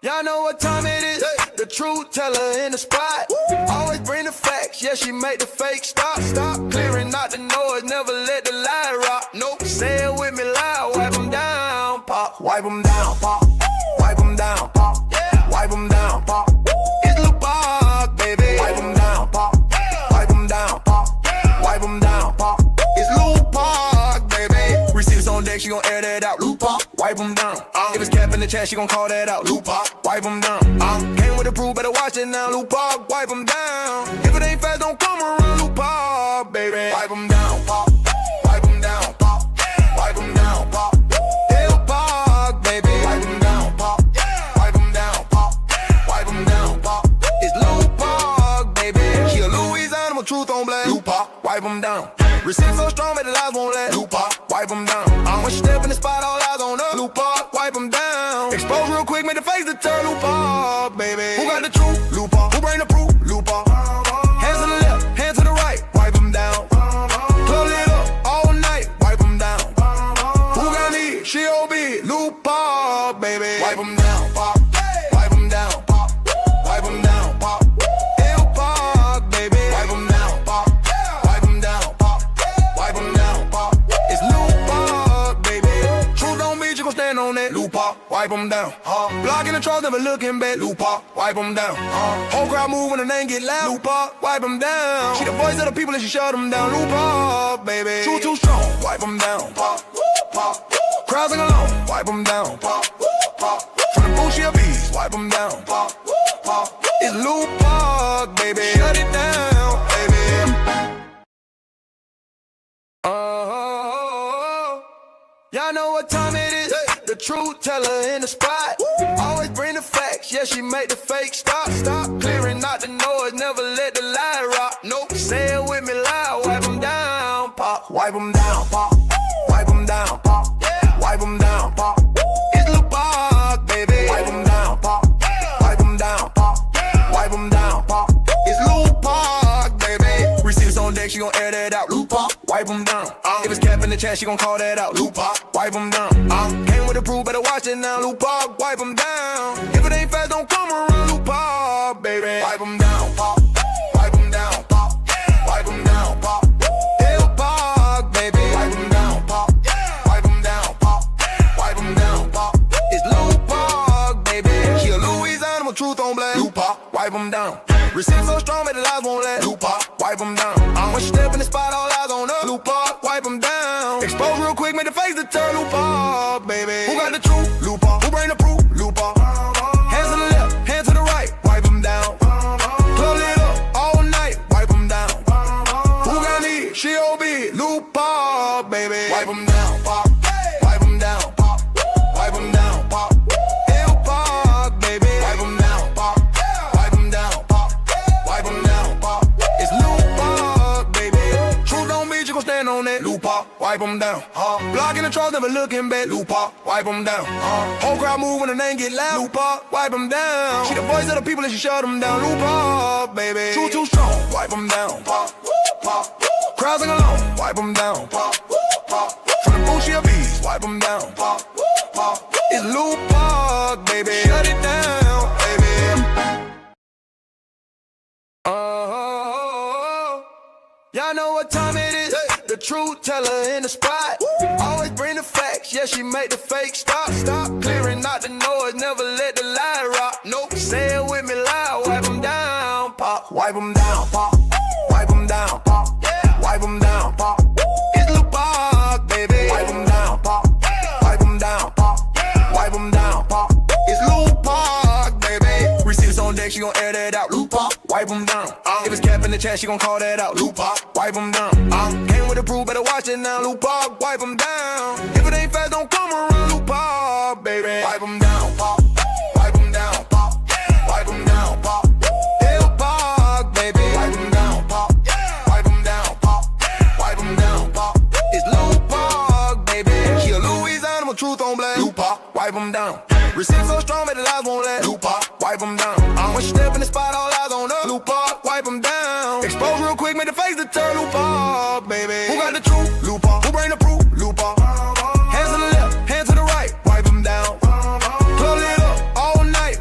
Y'all know what time it is. The truth teller in the spot. Always bring the facts. Yeah, she make the fake stop. Stop clearing out the noise. Never let the lie rock. Nope. Say it with me loud. Wipe them down, pop. Wipe them down, pop. Wipe them down, pop. Yeah. Wipe them down, pop. It's Lil Pop, baby. Wipe them down, pop. Wipe them down, pop. Wipe them down, pop. It's Lil Pop, baby. Receipts on deck, she gon' air that out. Lil Pop, wipe them down. If it's cap in the chat, she gon' call that out. Lil Pop, wipe them down. Came with the proof, better watch it now. Lil Pop, wipe them down. If it ain't fast, don't come around. Lil Pop, baby. Wipe them down, pop. Wipe them down, pop. Wipe them down, pop. Lil Pop, baby. Wipe them down, pop. Wipe them down, pop. Wipe them down, pop. It's Lil Pop, baby. She a Louisiana with truth on blast. Lil Pop, wipe them down. Received so strong that the lies won't last. Lil Pop, wipe them down. When she step in the spot, all eyes on her. Lil Pop, wipe them down. Expose real quick, make the face to turn. Lil Pop, baby. Who got the truth? Lil Pop. Who bring the proof? Lil Pop. Hands to the left, hands to the right, wipe them down. Club lit up all night, wipe them down. Who got need? She OB. Lil Pop, baby. Wipe them down, pop. Wipe them down, pop. Wipe them down, pop. Lil Pop, baby. Wipe them down, pop. Wipe them down, pop. Wipe them down, pop. It's Lil Pop, baby. Truth don't mean you gon' stand on that. Lil Pop, wipe them down. Blocking the trolls, never looking back. Lil Pop, wipe them down. Whole crowd move when the name get loud. Lil Pop, wipe them down. She the voice of the people and she shut them down. Lil Pop, baby. Truth too strong, wipe them down. Pop, pop. Crowds sing along, wipe them down. Pop, pop. From the booth, she a beast, wipe them down. Pop, pop. It's Lil Pop, baby. Shut it down, baby. Y'all know what time it is. The truth teller in the spot. Always bring the facts. Yeah, she make the fake stop. Stop clearing out the noise. Never let the lie rock. Nope. Say it with me loud. Wipe them down, pop. Wipe them down, pop. Wipe them down, pop. Yeah. Wipe them down, pop. It's Lil Pop, baby. Wipe them down, pop. Wipe them down, pop. Wipe them down, pop. It's Lil Pop, baby. Receipts on deck, she gon' air that out. Lil Pop, wipe them down. If it's cap in the chat, she gon' call that out. Lil Pop, wipe them down. Came with the proof, better watch it now. Lil Pop, wipe them down. If it ain't fast, don't come around. Lil Pop, baby. Wipe them down, pop. Wipe them down, pop. Wipe them down, pop. Lil Pop, baby. Wipe them down, pop. Wipe them down, pop. Wipe them down, pop. It's Lil Pop, baby. She a Louisiana with truth on blast. Lil Pop, wipe them down. Received so strong that the lies won't last. Lil Pop, wipe them down. When she step in the spot, all eyes on her. Lil Pop, wipe them down. Expose real quick, make the face to turn. Lil Pop, baby. Who got the truth? Lil Pop. Who bring the proof? Lil Pop. Hands to the left, hands to the right, wipe them down. Club lit up all night, wipe them down. Who got need? She OB. Lil Pop, baby. Wipe them down, pop. Wipe them down, pop. Wipe them down, pop. Lil Pop, baby. Wipe them down, pop. Wipe them down, pop. Wipe them down, pop. It's Lil Pop, baby. Truth don't mean you gon' stand on that. Lil Pop, wipe them down. Blocking the trolls, never looking back. Lil Pop, wipe them down. Whole crowd move when the name get loud. Lil Pop, wipe them down. She the voice of the people and she shut them down. Lil Pop, baby. Truth too strong, wipe them down. Pop, pop. Crowds sing along, wipe them down. Pop, pop. From the booth, she a beast, wipe them down. Pop, pop. It's Lil Pop, baby. Shut it down, baby. Y'all know what time it is. The truth teller in the spot. Always bring the facts. Yeah, she make the fake stop. Stop clearing out the noise. Never let the lie rock. Nope. Say it with me loud. Wipe them down, pop. Wipe them down, pop. Wipe them down, pop. Yeah. Wipe them down, pop. It's Lil Pop, baby. Wipe them down, pop. Wipe them down, pop. Wipe them down, pop. It's Lil Pop, baby. Receipts on deck, she gon' air that out. Lil Pop, wipe them down. If it's cap in the chat, she gon' call that out. Lil Pop, wipe them down. Came with the proof, better watch it now. Lil Pop, wipe them down. If it ain't fast, don't come around. Lil Pop, baby. Wipe them down, pop. Wipe them down, pop. Wipe them down, pop. Lil Pop, baby. Wipe them down, pop. Wipe them down, pop. Wipe them down, pop. It's Lil Pop, baby. She a Louisiana with truth on blast. Lil Pop, wipe them down. Received so strong that the lies won't last. Lil Pop, wipe them down. When she step in the spot, all eyes on her. Lil Pop, wipe them down. Expose real quick, make the face to turn. Lil Pop, baby. Who got the truth? Lil Pop. Who bring the proof? Lil Pop. Hands to the left, hands to the right, wipe them down. Club lit up all night,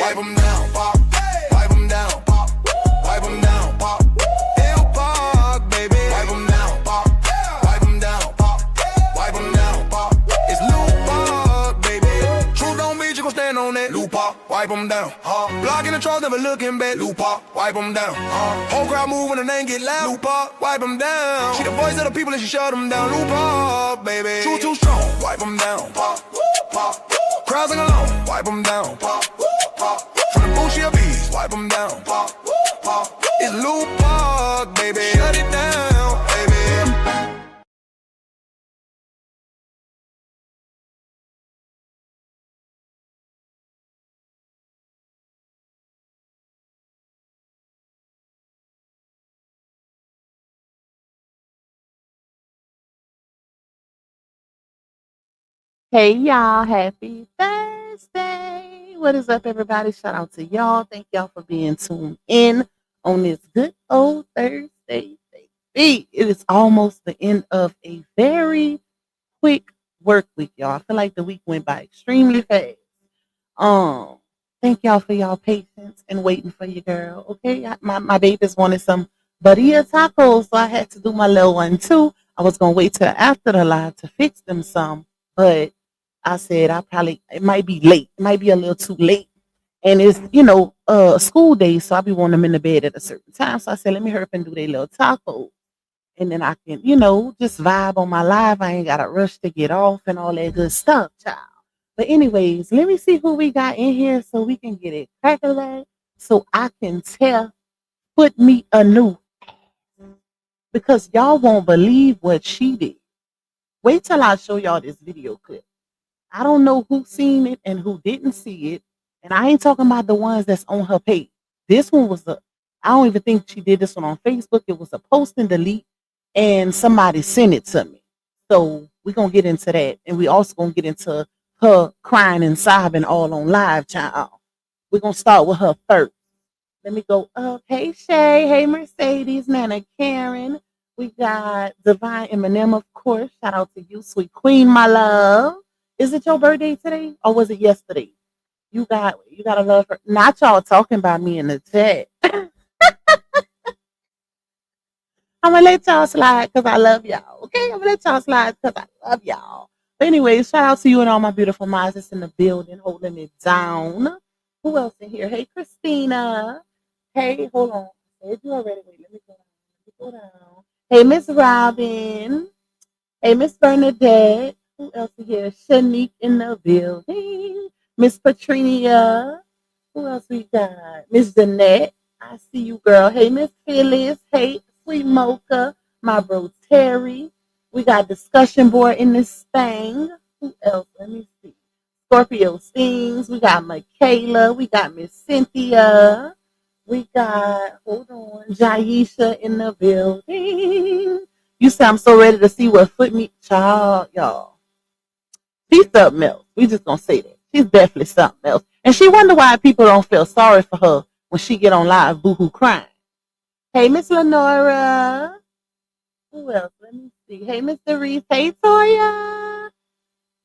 Wipe them down, pop. Wipe them down, pop. Wipe them down, pop. Hill Park, baby. Wipe them down, pop. Wipe them down, pop. Wipe them down, pop. It's Lil Park, baby. Truth don't mean you gon' stand on that. Lil Park, wipe them down. Blocking the trolls, never looking back. Lil Park, wipe them down. Whole crowd move when the name get loud. Lil Park, wipe them down. She the voice of the people and she shut them down. Lil Park, baby. Truth too strong, wipe them down. Pop, pop. Crowds sing along, wipe them down. Pop, pop. From the bullshit of bees, wipe them down. Pop, pop. It's Lil Park, baby. Shut it down, baby. Hey y'all, happy Thursday. What is up, everybody? Shout out to y'all. Thank y'all for being tuned in on this good old Thursday. Baby. It is almost the end of a very quick work week, y'all. I feel like the week went by extremely fast. Um, Thank y'all for y'all patience and waiting for your girl. Okay, my babies wanted some burrito tacos, so I had to do my little one too. I was gonna wait till after the live to fix them some, but I said it might be late. It might be a little too late. And it's, school day, so I'll be wanting them in the bed at a certain time. So I said, let me hurry up and do their little tacos. And then I can, just vibe on my live. I ain't gotta rush to get off and all that good stuff, child. But anyways, let me see who we got in here so we can get it cracking so I can put me anew. Because y'all won't believe what she did. Wait till I show y'all this video clip. I don't know who seen it and who didn't see it. And I ain't talking about the ones that's on her page. This one was I don't even think she did this one on Facebook. It was a post and delete, and somebody sent it to me. So we're going to get into that. And we also going to get into her crying and sobbing all on live, child. We're going to start with her first. Let me go up. Hey, Shay. Hey, Mercedes. Nana Karen. We got Divine Eminem, of course. Shout out to you, sweet queen, my love. Is it your birthday today or was it yesterday? You gotta love her. Not y'all talking about me in the chat. I'm gonna let y'all slide because I love y'all. Okay, I'm gonna let y'all slide because I love y'all. But anyway, shout out to you and all my beautiful minds that's in the building, holding it down. Who else in here? Hey, Christina. Hey, hold on. Said you already. Wait, let me go down. Hey, Miss Robin. Hey, Miss Bernadette. Who else is here? Shanique in the building. Miss Patrinia. Who else we got? Miss Danette. I see you, girl. Hey, Miss Phyllis. Hey, Sweet Mocha. My bro Terry. We got discussion board in this thing. Who else? Let me see. Scorpio Sings. We got Michaela. We got Miss Cynthia. We got, hold on, Jaisha in the building. You say I'm so ready to see what foot meat, child, y'all. She's something else. We just gonna say that. She's definitely something else. And she wonder why people don't feel sorry for her when she get on live boohoo crying. Hey, Miss Lenora. Who else? Let me see. Hey, Mr. Reese. Hey, Toya.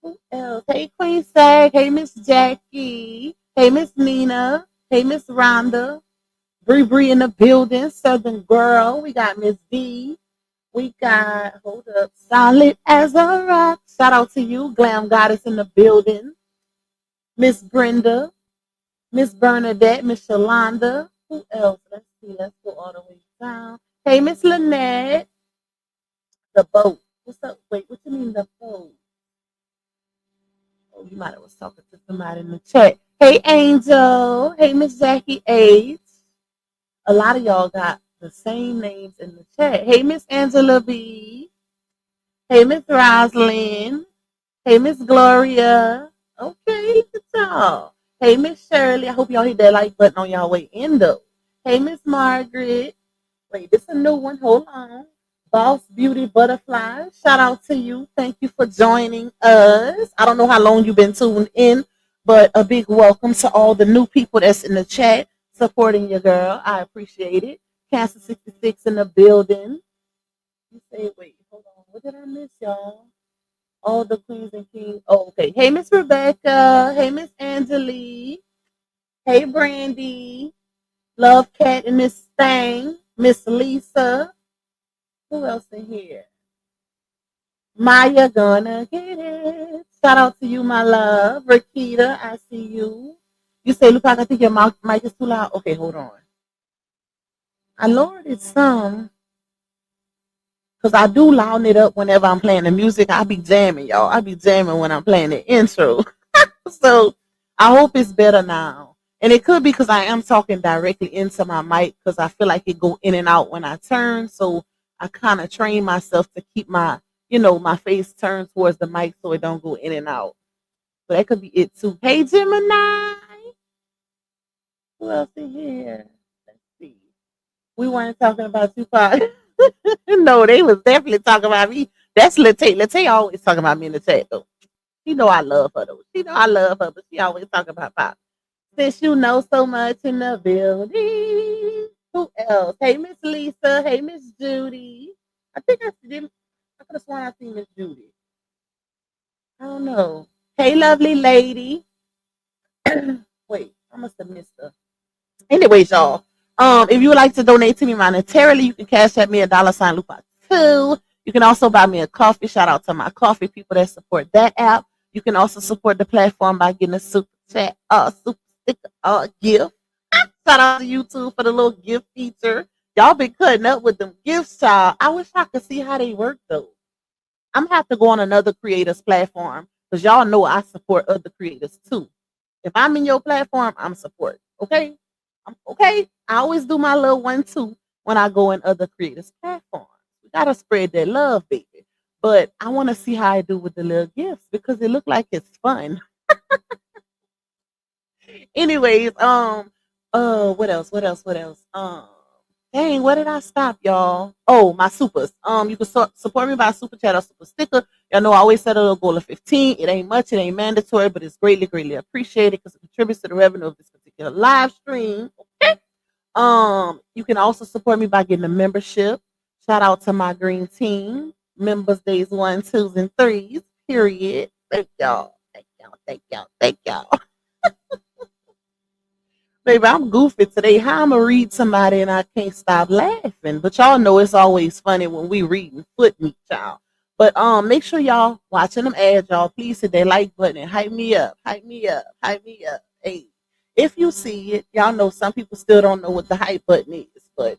Who else? Hey, Queen Sag. Hey, Miss Jackie. Hey, Miss Nina. Hey, Miss Rhonda. Bree in the building. Southern Girl. We got Miss D. We got, hold up, Solid as a Rock. Shout out to you, Glam Goddess in the building. Miss Brenda, Miss Bernadette, Miss Shalonda. Who else? Let's see. Let's go all the way down. Hey, Miss Lynette. The boat. What's up? Wait, what you mean the boat? Oh, you might have was talking to somebody in the chat. Hey, Angel. Hey, Miss Jackie H. A lot of y'all got the same names in the chat. Hey, Miss Angela B. Hey, Miss Roslyn. Hey, Miss Gloria. Okay, look at y'all. Hey, Miss Shirley. I hope y'all hit that like button on y'all way in, though. Hey, Miss Margaret. Wait, this is a new one. Hold on. Boss Beauty Butterfly. Shout out to you. Thank you for joining us. I don't know how long you've been tuned in, but a big welcome to all the new people that's in the chat supporting your girl. I appreciate it. Cancer 66 in the building. You say, wait, hold on. What did I miss, y'all? All the queens and kings. Oh, okay. Hey, Miss Rebecca. Hey, Miss Angelique. Hey, Brandy. Love Cat and Miss Thang. Miss Lisa. Who else in here? Maya gonna get it. Shout out to you, my love. Rakita, I see you. You say, look, I think your mic is too loud. Okay, hold on. I lowered it some because I do loud it up whenever I'm playing the music. I be jamming, y'all. I be jamming when I'm playing the intro. So I hope it's better now. And it could be because I am talking directly into my mic because I feel like it go in and out when I turn. So I kind of train myself to keep my, my face turned towards the mic so it don't go in and out. So that could be it too. Hey Gemini. Who else in here? Let's see. We weren't talking about Tupac. No, they was definitely talking about me. That's Latae. Latae always talking about me in the chat though. She know I love her though. She know I love her, but she always talking about Pop. Since you know so much in the building. Who else? Hey, Miss Lisa. Hey, Miss Judy. I think I did. I could have sworn I seen Miss Judy. I don't know. Hey, lovely lady. Wait, I must have missed her. Anyways, y'all. If you would like to donate to me monetarily, you can cash at me $sign Lupa 2. You can also buy me a coffee. Shout out to my coffee people that support that app. You can also support the platform by getting a super chat, super sticker, gift. Shout out to YouTube for the little gift feature. Y'all been cutting up with them gifts, child. I wish I could see how they work though. I'm gonna have to go on another creators platform because y'all know I support other creators too. If I'm in your platform, I'm support. Okay, okay. I always do my little 1-2 when I go in other creators platforms. We gotta spread that love, baby. But I want to see how I do with the little gifts because it look like it's fun. Anyways, what else? What else? What else? Dang, where did I stop, y'all? Oh, my supers. You can support me by a super chat or super sticker. Y'all know I always set a little goal of 15. It ain't much, it ain't mandatory, but it's greatly, greatly appreciated because it contributes to the revenue of this particular live stream. Okay. You can also support me by getting a membership. Shout out to my green team. Members days 1, 2s, and 3s. Period. Thank y'all. Thank y'all. Thank y'all. Thank y'all. Baby, I'm goofy today. How I'm gonna read somebody and I can't stop laughing. But y'all know it's always funny when we reading foot meat, y'all. But make sure y'all watching them ads, y'all. Please hit that like button and hype me up, hype me up, hype me up. Hey, if you see it, y'all know some people still don't know what the hype button is, but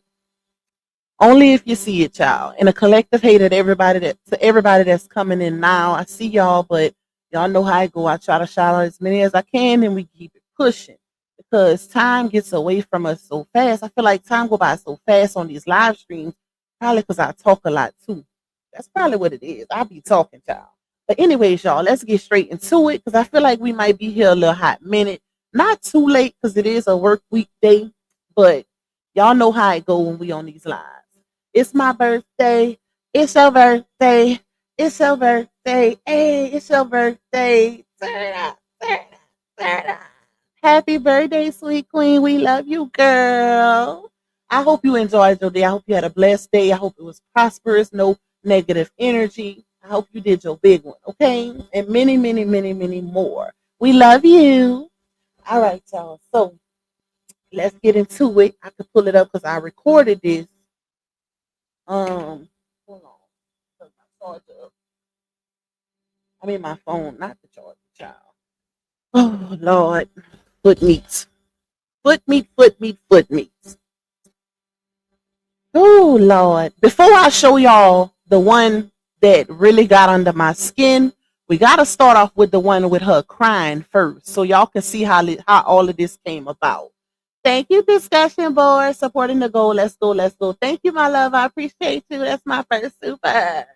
only if you see it, y'all. And a collective hate at everybody that's coming in now. I see y'all, but y'all know how I go. I try to shout out as many as I can, and we keep it pushing because time gets away from us so fast. I feel like time go by so fast on these live streams, probably because I talk a lot too. That's probably what it is. I be talking, y'all. But anyways, y'all, let's get straight into it because I feel like we might be here a little hot minute. Not too late because it is a work weekday, but y'all know how it go when we on these lives. It's my birthday. It's your birthday. It's your birthday. Hey, it's your birthday. Turn it up. Turn it up. Turn it up. Happy birthday, sweet queen. We love you, girl. I hope you enjoyed your day. I hope you had a blessed day. I hope it was prosperous, no negative energy. I hope you did your big one, okay? And many, many, many, many more. We love you. All right, y'all. So let's get into it. I could pull it up because I recorded this. Hold on. Put my charger up. I mean my phone, not the charger, child. Oh Lord. Foot meats. Foot meat, foot meat, foot meats. Oh Lord. Before I show y'all the one that really got under my skin, we gotta start off with the one with her crying first. So y'all can see how all of this came about. Thank you, discussion board, supporting the goal. Let's go, let's go. Thank you, my love. I appreciate you. That's my first super.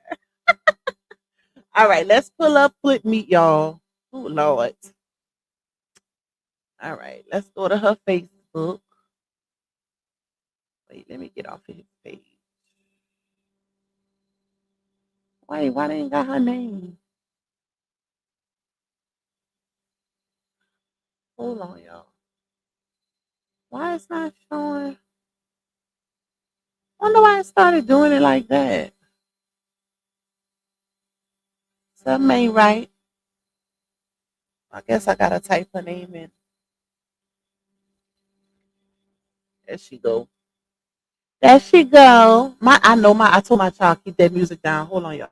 All right, let's pull up foot meat, y'all. Oh Lord. All right, let's go to her Facebook. Wait, let me get off of his page. Wait, why they ain't got her name? Hold on, y'all. Why it's not showing? I wonder why I started doing it like that. Something ain't right. I guess I gotta type her name in. There she go. There she go. I told my child keep that music down. Hold on, y'all.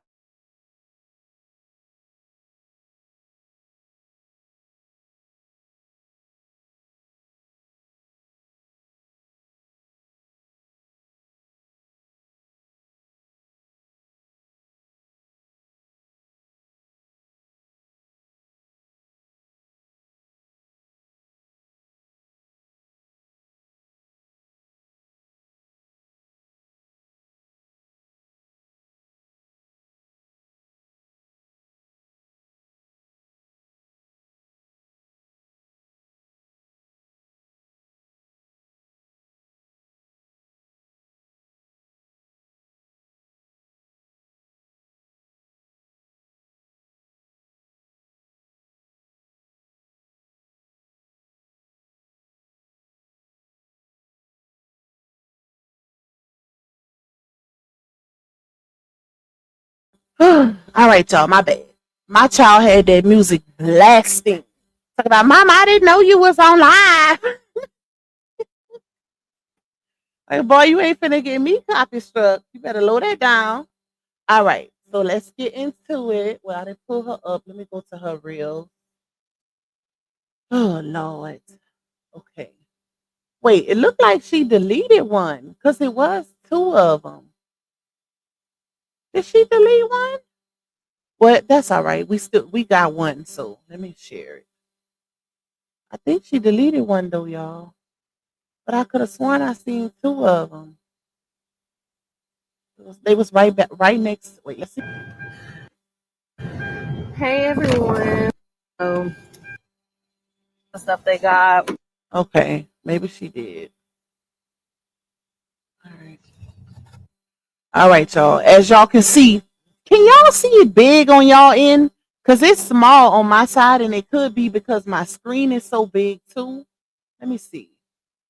All right, y'all. My bad. My child had that music blasting. Talk about, Mama, I didn't know you was on live. Like, boy, you ain't finna get me copy struck. You better load that down. All right. So let's get into it. Well, I didn't pull her up. Let me go to her reel. Oh, Lord. Okay. Wait, it looked like she deleted one because it was two of them. Did she delete one? Well, that's all right. We got one, so let me share it. I think she deleted one though, y'all. But I could have sworn I seen two of them. They was right back, right next. Wait, let's see. Hey everyone. The stuff they got. Okay, maybe she did. All right. All right, y'all. As y'all can y'all see it big on y'all end? Because it's small on my side, and it could be because my screen is so big too. Let me see.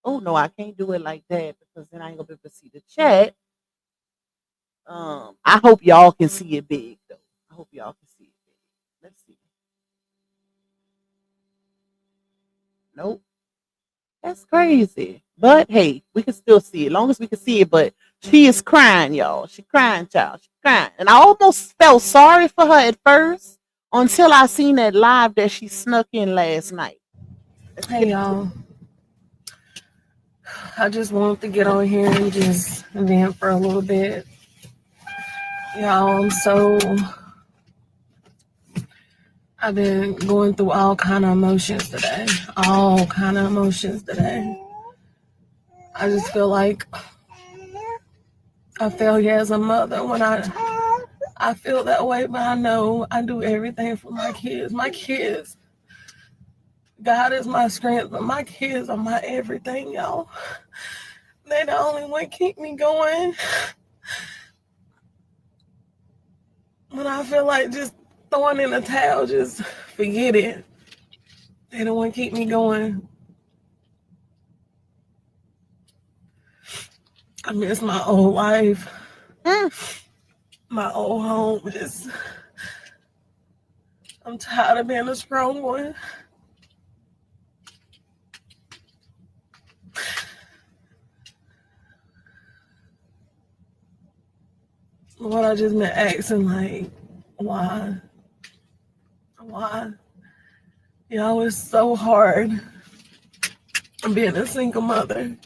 Oh no, I can't do it like that because then I ain't gonna be able to see the chat. I hope y'all can see it big though. I hope y'all can see it big. Let's see. Nope. That's crazy. But hey, we can still see it. As long as we can see it. But she is crying, y'all. She crying, child. She crying. And I almost felt sorry for her at first until I seen that live that she snuck in last night. Hey y'all. I just wanted to get on here and just vent for a little bit. Y'all, I've been going through all kind of emotions today. All kind of emotions today. I just feel like a failure as a mother when I feel that way, but I know I do everything for my kids. My kids, God is my strength, but my kids are my everything, y'all. They the only one keep me going. When I feel like just throwing in the towel, just forget it. They the one keep me going. I miss my old life, my old home. I'm tired of being a strong one. What I just been asking, like, why? Why? You know, it's so hard being a single mother.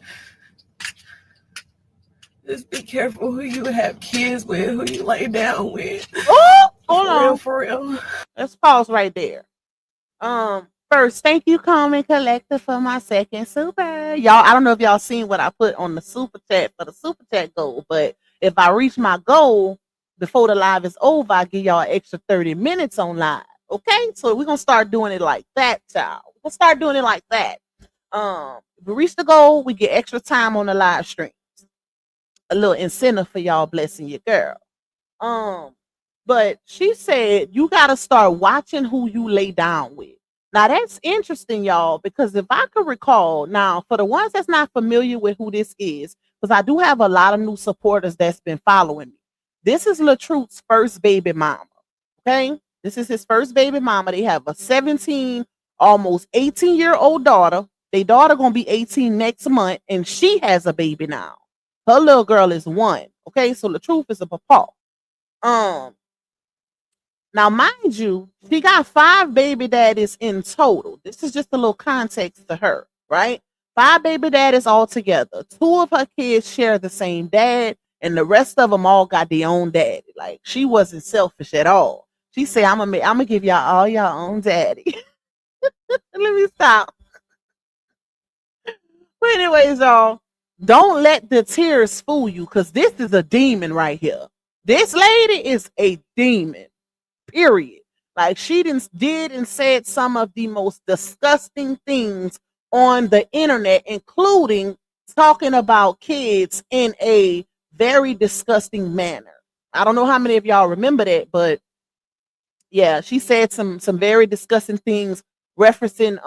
Just be careful who you have kids with, who you lay down with. Oh, hold on. For real. Let's pause right there. First, thank you, Common Collector, for my second super. Y'all, I don't know if y'all seen what I put on the super chat for the super chat goal, but if I reach my goal before the live is over, I give y'all an extra 30 minutes on live. Okay, so we're gonna start doing it like that, child. We'll start doing it like that. If we reach the goal, we get extra time on the live stream. A little incentive for y'all blessing your girl. But she said you gotta start watching who you lay down with. Now that's interesting, y'all, because if I could recall, now for the ones that's not familiar with who this is, because I do have a lot of new supporters that's been following me. This is LaTruth's first baby mama. Okay, this is his first baby mama. They have a 17, almost 18-year-old daughter Their daughter gonna be 18 next month, and she has a baby now. Her little girl is 1. Okay, so LaTruth is a papa. Now, mind you, she got 5 baby daddies in total. This is just a little context to her, right? 5 baby daddies altogether. 2 of her kids share the same dad, and the rest of them all got their own daddy. Like, she wasn't selfish at all. She said, I'm gonna give y'all all your own daddy. Let me stop. But anyways, y'all, don't let the tears fool you, because this is a demon right here. This lady is a demon. Period. Like, she did and said some of the most disgusting things on the internet, including talking about kids in a very disgusting manner. I don't know how many of y'all remember that, but yeah, she said some very disgusting things referencing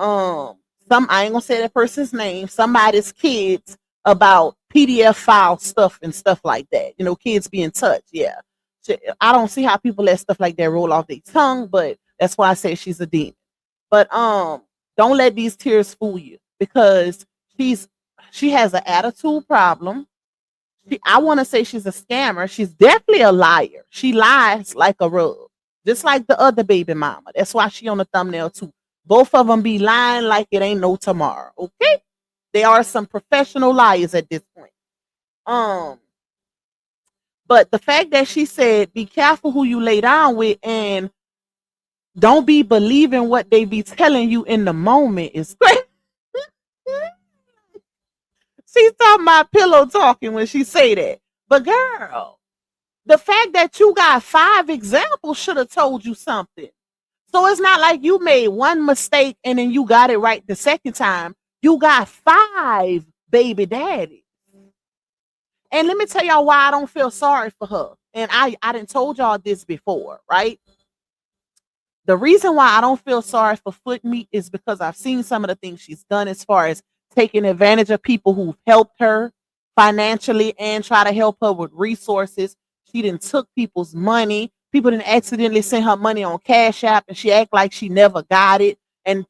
some, I ain't gonna say that person's name, somebody's kids, about PDF file stuff and stuff like that. You know, kids being touched. Yeah. I don't see how people let stuff like that roll off their tongue, but that's why I say she's a demon. But don't let these tears fool you, because she has an attitude problem. I want to say she's a scammer. She's definitely a liar. She lies like a rug, just like the other baby mama. That's why she on the thumbnail too. Both of them be lying like it ain't no tomorrow. Okay, they are some professional liars at this point. But the fact that she said, be careful who you lay down with, and don't be believing what they be telling you in the moment, is great. She's talking about pillow talking when she say that. But girl, the fact that you got 5 examples should have told you something. So it's not like you made one mistake and then you got it right the second time. You got 5 baby daddies. And let me tell y'all why I don't feel sorry for her. And I didn't told y'all this before, right? The reason why I don't feel sorry for Foot Meat is because I've seen some of the things she's done as far as taking advantage of people who've helped her financially and try to help her with resources. She didn't took people's money. People didn't accidentally send her money on Cash App, and she act like she never got it. And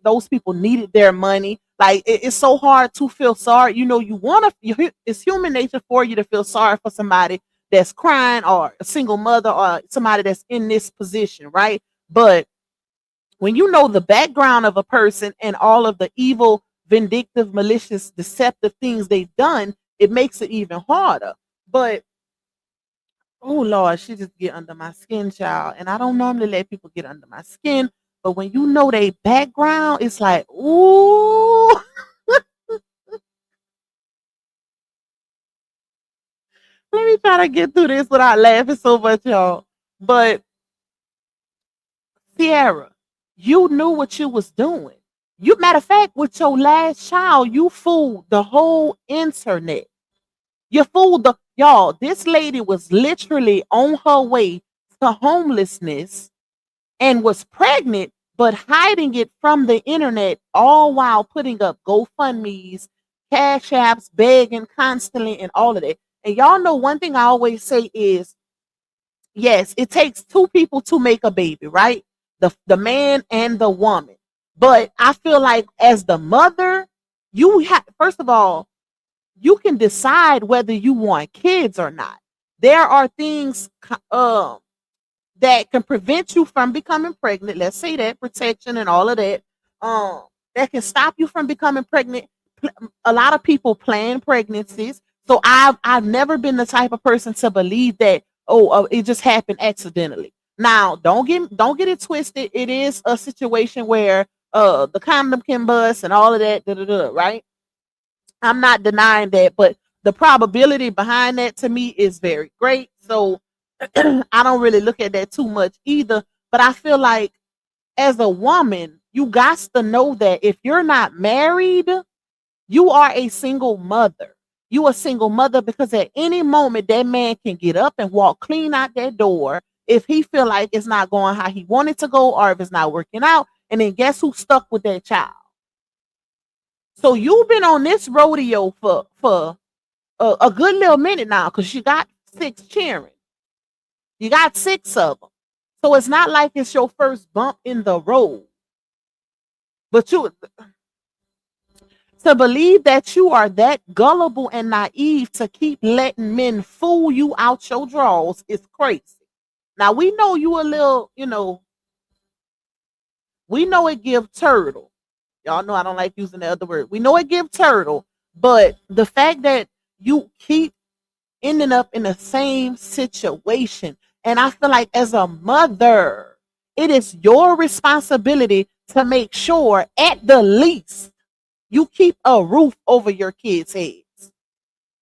those people needed their money. Like, it's so hard to feel sorry. You know, it's human nature for you to feel sorry for somebody that's crying, or a single mother, or somebody that's in this position, right? But when you know the background of a person and all of the evil, vindictive, malicious, deceptive things they've done, it makes it even harder. But oh Lord, she just get under my skin, child. And I don't normally let people get under my skin, but when you know their background, it's like, ooh. Let me try to get through this without laughing so much, y'all. But CIERA, you knew what you was doing. You, matter of fact, with your last child, you fooled the whole internet. You fooled y'all. This lady was literally on her way to homelessness and was pregnant, but hiding it from the internet, all while putting up GoFundMe's, Cash Apps, begging constantly, and all of that. And y'all know one thing I always say is, yes, it takes 2 people to make a baby, right? The man and the woman. But I feel like as the mother, you have, first of all, you can decide whether you want kids or not. There are things that can prevent you from becoming pregnant. Let's say that, protection and all of that. That can stop you from becoming pregnant. A lot of people plan pregnancies. So I've never been the type of person to believe that, it just happened accidentally. Now, don't get it twisted. It is a situation where the condom can bust and all of that, right? I'm not denying that, but the probability behind that to me is very great. So I don't really look at that too much either. But I feel like as a woman, you got to know that if you're not married, you are a single mother. You a single mother because at any moment that man can get up and walk clean out that door if he feel like it's not going how he wanted to go, or if it's not working out. And then guess who's stuck with that child? So you've been on this rodeo for a good little minute now, because you got 6 cheering. You got 6 of them. So it's not like it's your first bump in the road. But To believe that you are that gullible and naive to keep letting men fool you out your drawers is crazy. Now we know you a little, we know it give turtle. Y'all know I don't like using the other word. We know it give turtle, but the fact that you keep ending up in the same situation, and I feel like as a mother, it is your responsibility to make sure at the least you keep a roof over your kids' heads.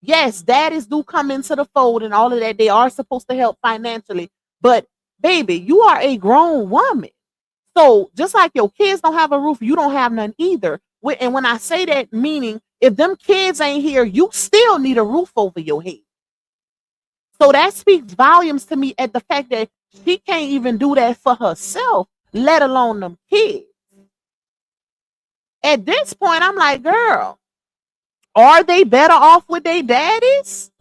Yes, daddies do come into the fold and all of that. They are supposed to help financially, but baby, you are a grown woman. So just like your kids don't have a roof, you don't have none either. And when I say that, meaning if them kids ain't here, you still need a roof over your head. So that speaks volumes to me at the fact that she can't even do that for herself, let alone them kids. At this point, I'm like, girl, are they better off with their daddies?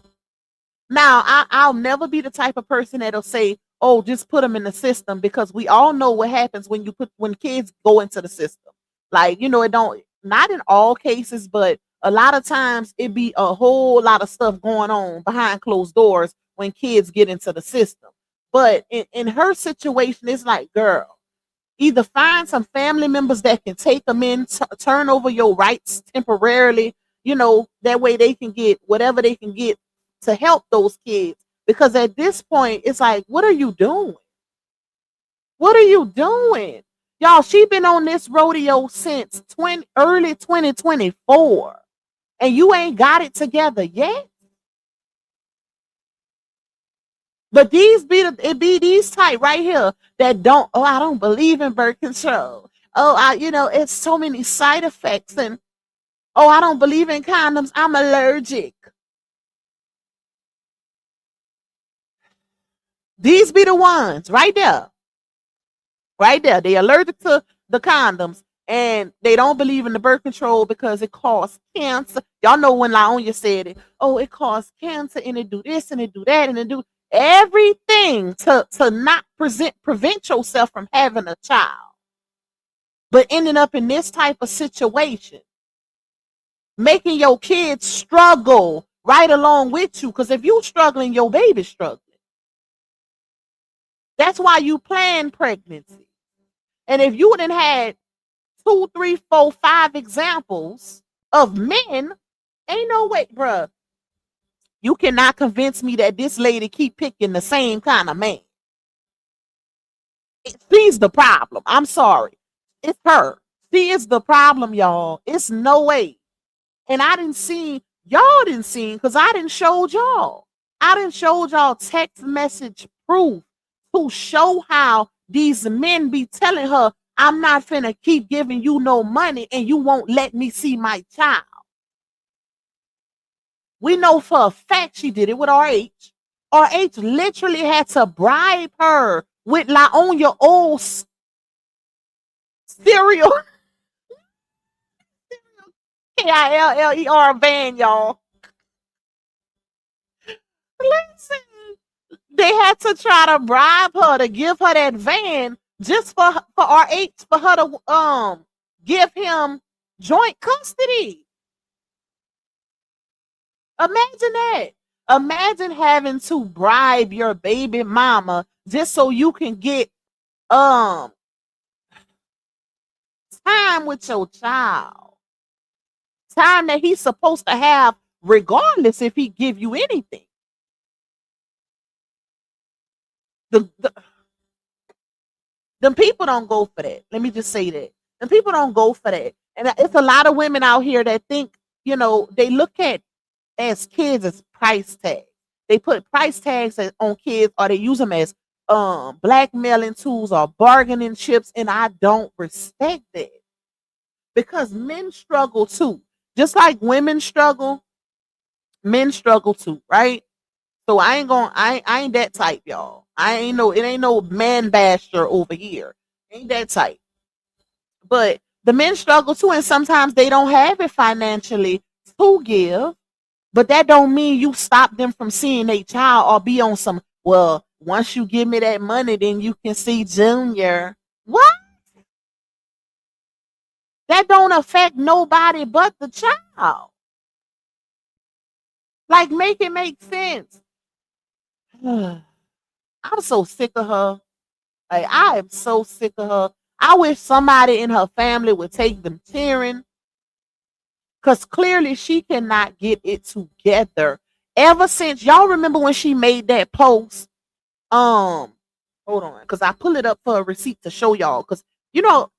Now, I'll never be the type of person that'll say, "Oh, just put them in the system," because we all know what happens when kids go into the system. Like, it don't, not in all cases, but a lot of times it be a whole lot of stuff going on behind closed doors when kids get into the system. But in her situation, it's like, girl, either find some family members that can take them in, turn over your rights temporarily, that way they can get whatever they can get to help those kids. Because at this point, it's like, what are you doing? What are you doing? Y'all, she been on this rodeo since early 2024, and you ain't got it together yet. But it be these type right here that don't, oh, I don't believe in birth control. Oh, it's so many side effects, and oh, I don't believe in condoms. I'm allergic. These be the ones right there. Right there. They allergic to the condoms and they don't believe in the birth control because it causes cancer. Y'all know when Laonia said it, oh, it causes cancer and it do this and it do that and it do everything to not prevent yourself from having a child. But ending up in this type of situation, making your kids struggle right along with you. Because if you struggling, your baby's struggling. That's why you plan pregnancy. And if you wouldn't had 2, 3, 4, 5 examples of men, ain't no way, bruh. You cannot convince me that this lady keep picking the same kind of man. She's the problem. I'm sorry. It's her. She is the problem, y'all. It's no way. And y'all didn't see, because I didn't show y'all. I didn't show y'all text message proof to show how these men be telling her, I'm not finna keep giving you no money and you won't let me see my child. We know for a fact she did it with RH. RH literally had to bribe her with your old cereal KILLER van, y'all. Listen, they had to try to bribe her to give her that van just for RH for her to give him joint custody. Imagine that. Imagine having to bribe your baby mama just so you can get time with your child. Time that he's supposed to have regardless if he give you anything. Them people don't go for that. Let me just say that. Them people don't go for that. And it's a lot of women out here that think, they look at as kids as price tags. They put price tags on kids, or they use them as blackmailing tools or bargaining chips, and I don't respect that. Because men struggle too. Just like women struggle, men struggle too, right? So I ain't that type, y'all. It ain't no man basher over here. Ain't that type. But the men struggle too, and sometimes they don't have it financially to give. But that don't mean you stop them from seeing a child or be on some, well, once you give me that money, then you can see Junior. What? That don't affect nobody but the child. Like, make it make sense. I'm so sick of her. Like, I am so sick of her. I wish somebody in her family would take them tearing, because clearly she cannot get it together. Ever since, y'all remember when she made that post? Hold on, because I pull it up for a receipt to show y'all. Because you know,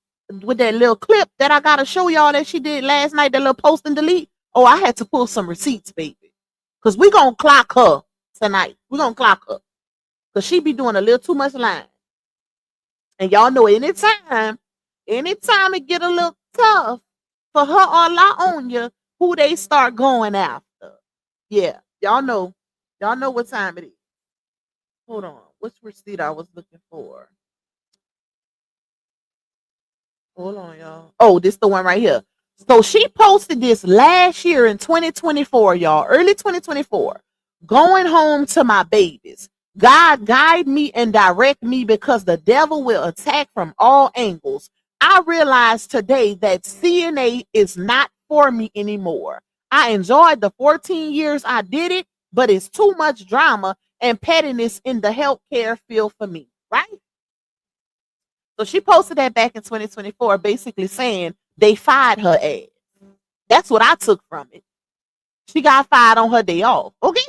with that little clip that I gotta show y'all that she did last night, that little post and delete. Oh, I had to pull some receipts, baby. Because we gonna clock her tonight. We gonna clock her. Because she be doing a little too much lying. And y'all know anytime it get a little tough for her or LaOnya, who they start going after. Yeah, y'all know what time it is. Hold on, which receipt I was looking for? Hold on, y'all. Oh, this the one right here. So she posted this last year in 2024, y'all, early 2024. Going home to my babies. God guide me and direct me, because the devil will attack from all angles. I realized today that CNA is not for me anymore. I enjoyed the 14 years I did it, but it's too much drama and pettiness in the healthcare field for me, right? So she posted that back in 2024, basically saying they fired her ass. That's what I took from it. She got fired on her day off. Okay.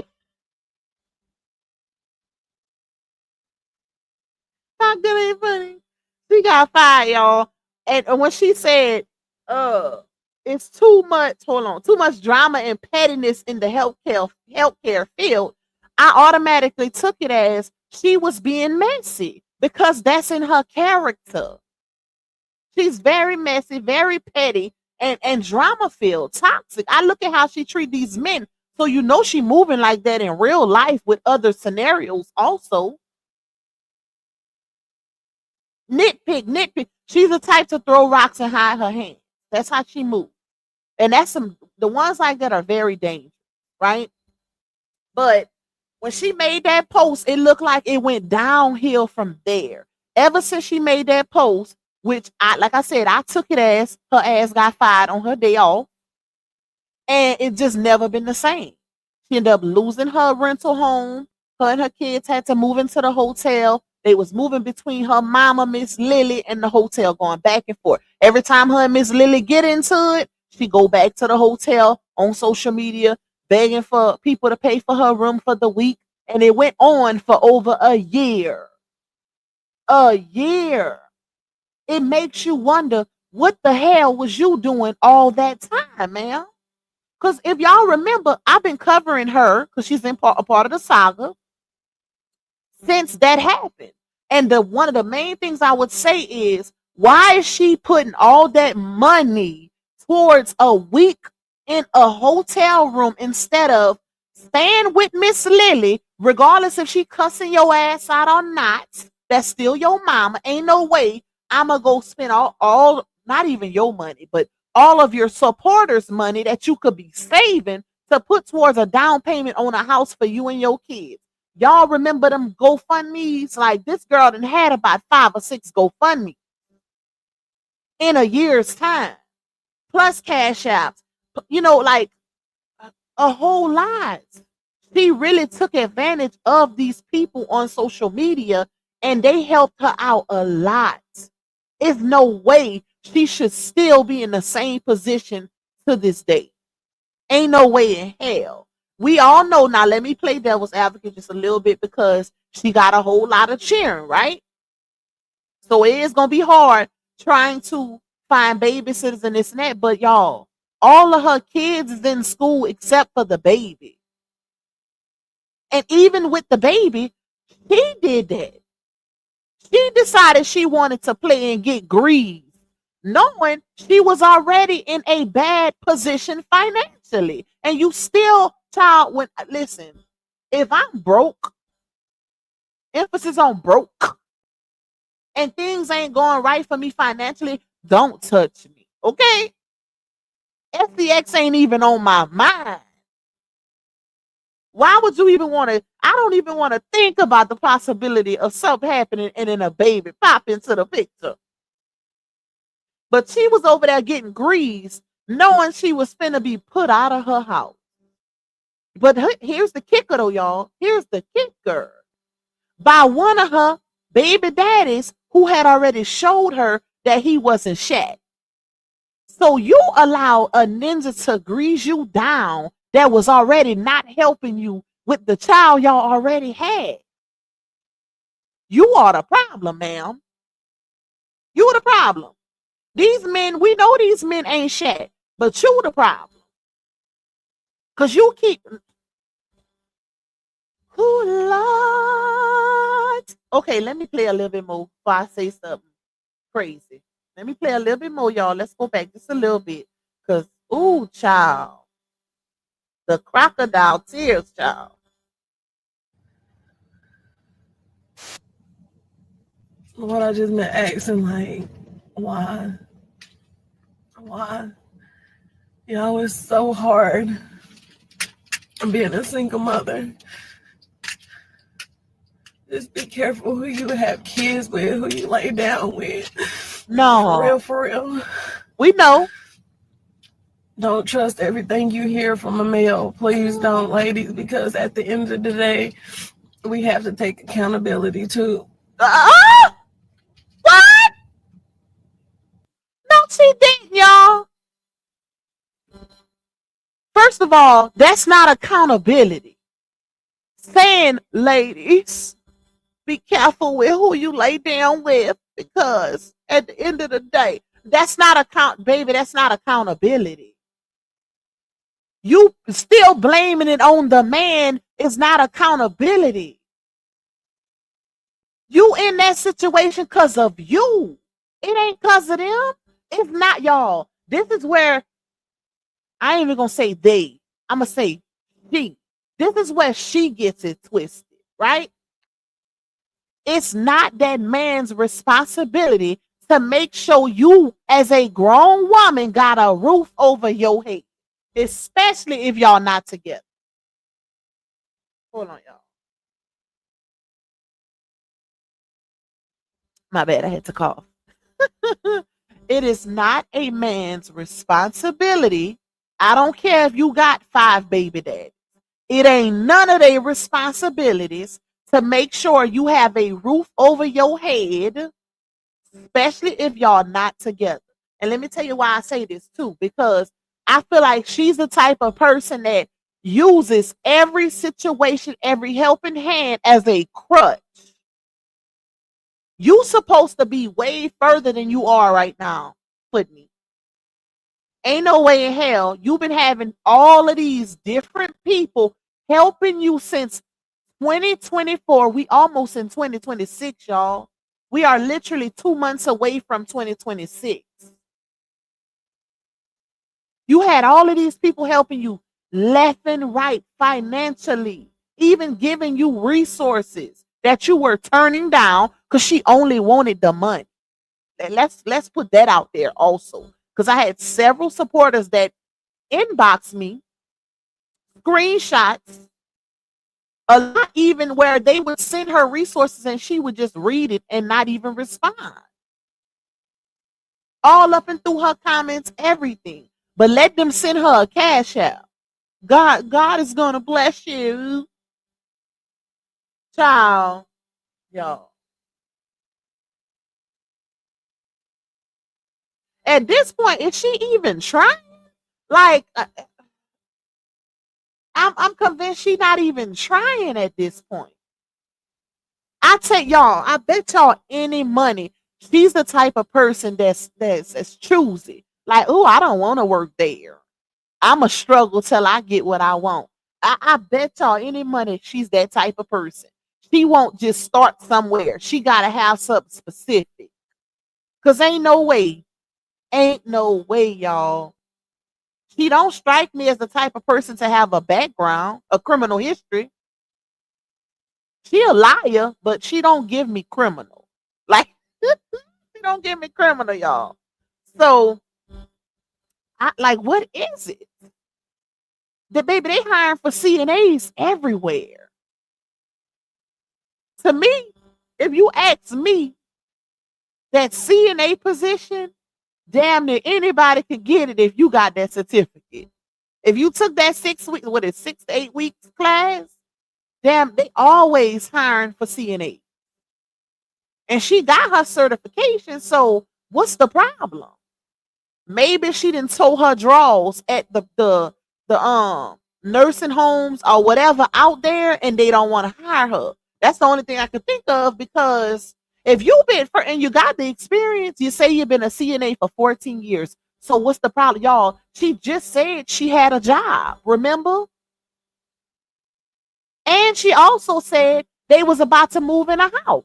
How good ain't funny? She got fired, y'all. And when she said, it's too much, hold on, too much drama and pettiness in the healthcare field, I automatically took it as she was being messy, because that's in her character. She's very messy, very petty, and drama filled, toxic. I look at how she treat these men. So you know she moving like that in real life with other scenarios also. Nitpick. She's the type to throw rocks and hide her hand. That's how she moves. And that's the ones like that are very dangerous, right? But when she made that post, it looked like it went downhill from there. Ever since she made that post, which like I said, I took it as her ass got fired on her day off, and it just never been the same. She ended up losing her rental home. Her and her kids had to move into the hotel. They was moving between her mama, Miss Lily, and the hotel, going back and forth. Every time her and Miss Lily get into it, she go back to the hotel on social media, begging for people to pay for her room for the week. And it went on for over a year. A year. It makes you wonder, what the hell was you doing all that time, man? Because if y'all remember, I've been covering her because she's a part of the saga since that happened. And one of the main things I would say is, why is she putting all that money towards a week in a hotel room instead of staying with Miss Lily, regardless if she cussing your ass out or not? That's still your mama. Ain't no way I'm gonna go spend all not even your money, but all of your supporters' money that you could be saving to put towards a down payment on a house for you and your kids. Y'all remember them GoFundMe's? Like, this girl done had about 5 or 6 GoFundMe in a year's time, plus cash apps, like a whole lot. She really took advantage of these people on social media, and they helped her out a lot. There's no way she should still be in the same position to this day. Ain't no way in hell. We all know now. Let me play devil's advocate just a little bit, because she got a whole lot of cheering, right? So it is gonna be hard trying to find babysitters and this and that. But y'all, all of her kids is in school except for the baby. And even with the baby, she did that. She decided she wanted to play and get greased, knowing she was already in a bad position financially. And you still, child, listen, if I'm broke, emphasis on broke, and things ain't going right for me financially, don't touch me. Okay? SCX ain't even on my mind. Why would you even want to? I don't even want to think about the possibility of something happening and then a baby pop into the picture. But she was over there getting greased, knowing she was finna be put out of her house. But here's the kicker, though, y'all. Here's the kicker. By one of her baby daddies who had already showed her that he wasn't Shaq. So you allow a ninja to grease you down that was already not helping you with the child y'all already had. You are the problem, ma'am. You are the problem. These men, we know these men ain't Shaq, but you the problem. Because you keep... Oh, Lord. Okay, let me play a little bit more before I say something crazy. Let me play a little bit more, y'all. Let's go back just a little bit. Because, ooh, child. The crocodile tears, child. What I just been asking, like, why? Why? Y'all, it's so hard being a single mother. Just be careful who you have kids with, who you lay down with. No. For real. We know. Don't trust everything you hear from a male. Please don't, ladies, because at the end of the day, we have to take accountability too. What? No, she didn't, y'all. First of all, that's not accountability. Saying, ladies, be careful with who you lay down with, because at the end of the day, that's not that's not accountability. You still blaming it on the man is not accountability. You in that situation because of you. It ain't because of them. It's not, y'all. This is where I ain't even gonna say they. I'm gonna say she. This is where she gets it twisted, right? It's not that man's responsibility to make sure you, as a grown woman, got a roof over your head, especially if y'all not together. Hold on, y'all. My bad, I had to cough. It is not a man's responsibility. I don't care if you got 5 baby daddies. It ain't none of their responsibilities to make sure you have a roof over your head, especially if y'all not together. And let me tell you why I say this too, because I feel like she's the type of person that uses every situation, every helping hand as a crutch. You supposed to be way further than you are right now, Whitney. Ain't no way in hell you've been having all of these different people helping you since 2024. We almost in 2026, y'all. We are literally 2 months away from 2026. You had all of these people helping you left and right financially, even giving you resources that you were turning down because she only wanted the money. Let's put that out there also, because I had several supporters that inboxed me screenshots, a lot even where they would send her resources and she would just read it and not even respond. All up and through her comments, everything. But let them send her a cash app. God is gonna bless you, child, y'all. At this point, is she even trying? Like, I'm convinced she's not even trying at this point. I tell y'all, I bet y'all any money, she's the type of person that's choosy. Like, oh, I don't want to work there. I'ma struggle till I get what I want. I bet y'all any money she's that type of person. She won't just start somewhere. She gotta have something specific. Cause ain't no way, y'all. She don't strike me as the type of person to have a background, a criminal history. She a liar, but she don't give me criminal. Like, she don't give me criminal, y'all. So, what is it? The baby, they hiring for CNAs everywhere. To me, if you ask me, that CNA position, damn near anybody can get it if you got that certificate. If you took that 6 weeks, 6 to 8 weeks class, damn, they always hiring for CNA. And she got her certification, so what's the problem? Maybe she didn't tow her draws at the nursing homes or whatever out there, and they don't want to hire her. That's the only thing I can think of, because if you've been for and you got the experience, you say you've been a CNA for 14 years. So what's the problem, y'all? She just said she had a job, remember? And she also said they was about to move in a house.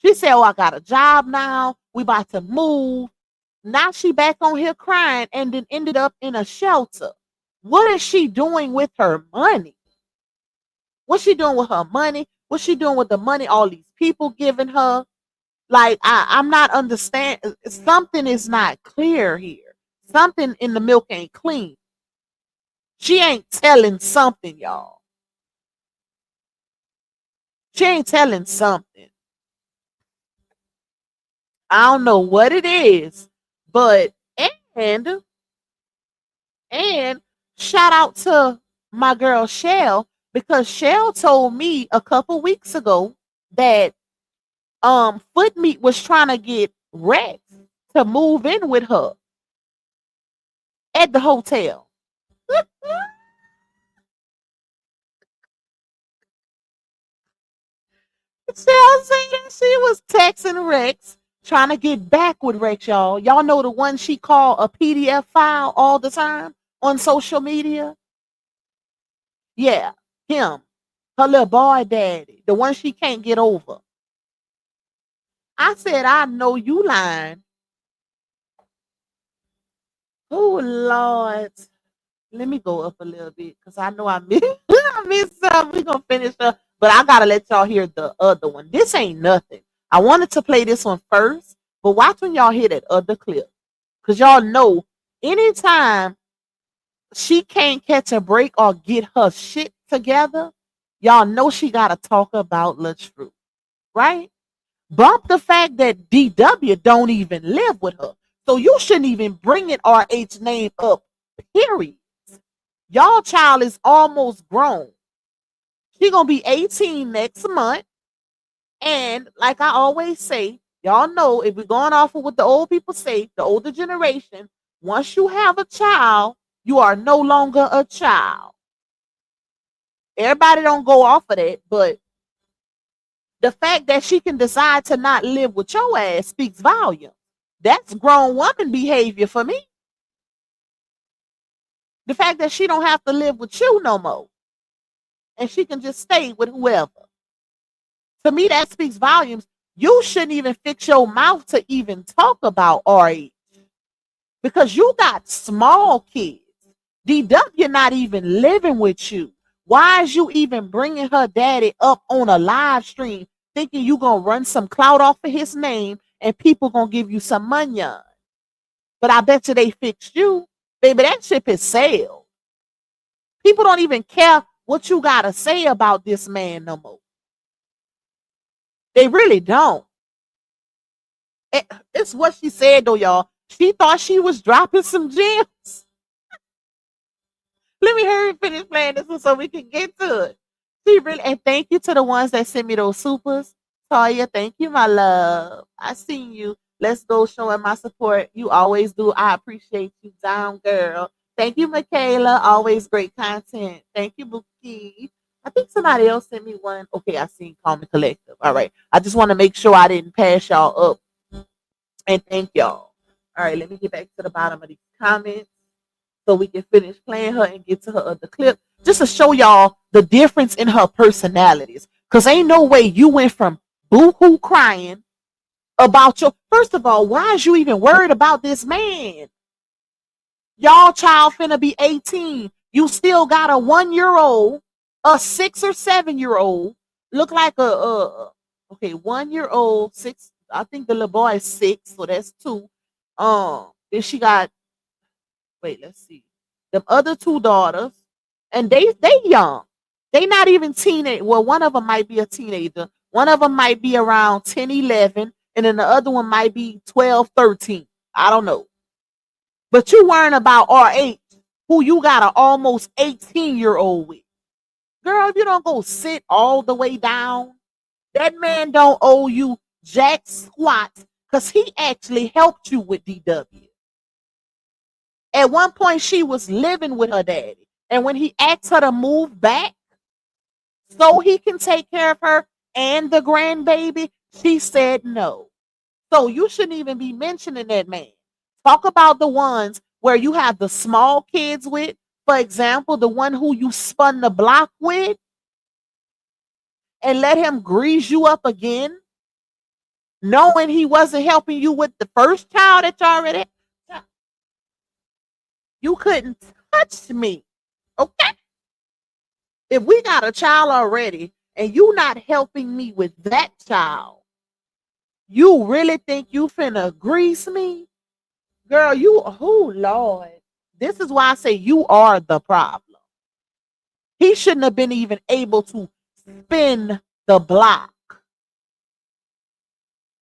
She said, "Oh, I got a job now. We about to move." Now she back on here crying and then ended up in a shelter. What is she doing with her money? What's she doing with her money? What's she doing with the money all these people giving her? Like, I'm not understanding. Something is not clear here. Something in the milk ain't clean. She ain't telling something, y'all. She ain't telling something. I don't know what it is, but and and shout out to my girl Shell, because Shell told me a couple weeks ago that Foot Meat was trying to get Rex to move in with her at the hotel. Shell said she was texting Rex, trying to get back with Rex, y'all. Y'all know the one she called a PDF file all the time on social media? Yeah, him. Her little boy daddy, the one she can't get over. I said, I know you lying. Oh, Lord. Let me go up a little bit because I know I missed, I missed something. We're going to finish up. But I got to let y'all hear the other one. This ain't nothing. I wanted to play this one first, but watch when y'all hear that other clip. Because y'all know anytime she can't catch a break or get her shit together, y'all know she got to talk about LaTruth, right? Bump the fact that DW don't even live with her. So you shouldn't even bring it RH name up, period. Y'all child is almost grown. She gonna be 18 next month. And like I always say, y'all know if we're going off of what the old people say, the older generation, once you have a child, you are no longer a child. Everybody don't go off of that, but the fact that she can decide to not live with your ass speaks volume. That's grown woman behavior for me. The fact that she don't have to live with you no more, and she can just stay with whoever. To me, that speaks volumes. You shouldn't even fix your mouth to even talk about RH, because you got small kids. DW not even living with you. Why is you even bringing her daddy up on a live stream thinking you going to run some clout off of his name and people going to give you some money? But I bet you they fixed you. Baby, that ship is sailed. People don't even care what you got to say about this man no more. They really don't. It's what she said, though, y'all. She thought she was dropping some gems. Let me hurry and finish playing this one so we can get to it. She really, and thank you to the ones that sent me those supers. Toya, thank you, my love. I seen you. Let's go showing my support. You always do. I appreciate you, down girl. Thank you, Michaela. Always great content. Thank you, Buki. I think somebody else sent me one. Okay, I seen Call Me Collective. All right. I just want to make sure I didn't pass y'all up. And thank y'all. All right, let me get back to the bottom of these comments so we can finish playing her and get to her other clip, just to show y'all the difference in her personalities. Because ain't no way you went from boo-hoo crying about your... First of all, why is you even worried about this man? Y'all child finna be 18. You still got a 1-year-old, a 6 or 7-year-old, look like okay, 1-year-old, 6. I think the little boy is 6, so that's 2. Then she got... Wait, let's see. The other 2 daughters, and they young. They not even teenage. Well, one of them might be a teenager. One of them might be around 10, 11, and then the other one might be 12, 13. I don't know. But you worrying about RH, who you got an almost 18-year-old with. Girl, if you don't go sit all the way down, that man don't owe you jack squat because he actually helped you with DW. At one point, she was living with her daddy. And when he asked her to move back so he can take care of her and the grandbaby, she said no. So you shouldn't even be mentioning that man. Talk about the ones where you have the small kids with. For example, the one who you spun the block with and let him grease you up again, knowing he wasn't helping you with the first child that you already had. You couldn't touch me. Okay? If we got a child already and you not helping me with that child, you really think you finna grease me? Girl, oh Lord. This is why I say you are the problem. He shouldn't have been even able to spin the block.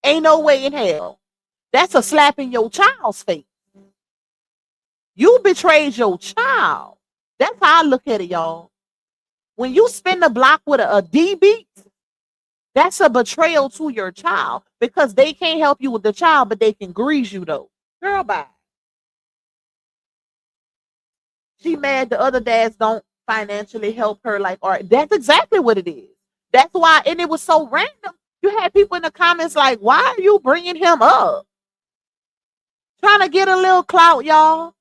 Ain't no way in hell. That's a slap in your child's face. You betrayed your child. That's how I look at it, y'all. When you spin the block with a D beat, that's a betrayal to your child because they can't help you with the child, but they can grease you though. Girl, bye. She mad the other dads don't financially help her like art. That's exactly what it is. That's why, and it was so random. You had people in the comments like, why are you bringing him up? Trying to get a little clout, y'all.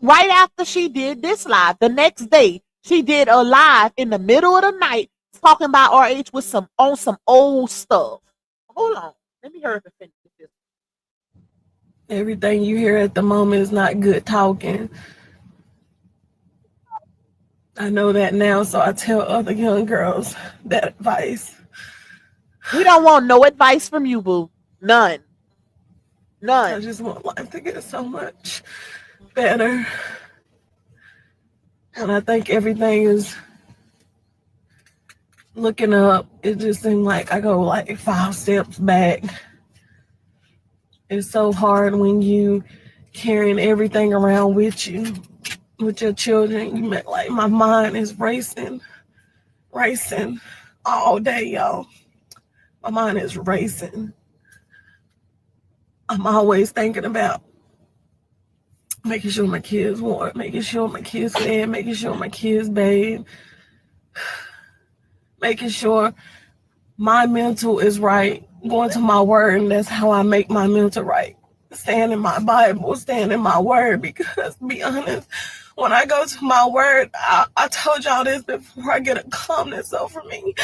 Right after she did this live, the next day, she did a live in the middle of the night talking about RH with some old stuff. Hold on. Let me hurry up and finish this. Everything you hear at the moment is not good talking. I know that now, so I tell other young girls that advice. We don't want no advice from you, boo. None. I just want life to get so much better. And I think everything is looking up. It just seems like I go like 5 steps back. It's so hard when you carrying everything around with you, with your children. You like my mind is racing all day, y'all. My mind is racing. I'm always thinking about making sure my kids warm, making sure my kids fed, making sure my kids bathe, making sure my mental is right, going to my word, and that's how I make my mental right. Stand in my Bible, stand in my word, because to be honest, when I go to my word, I told y'all this before, I get a calmness over me.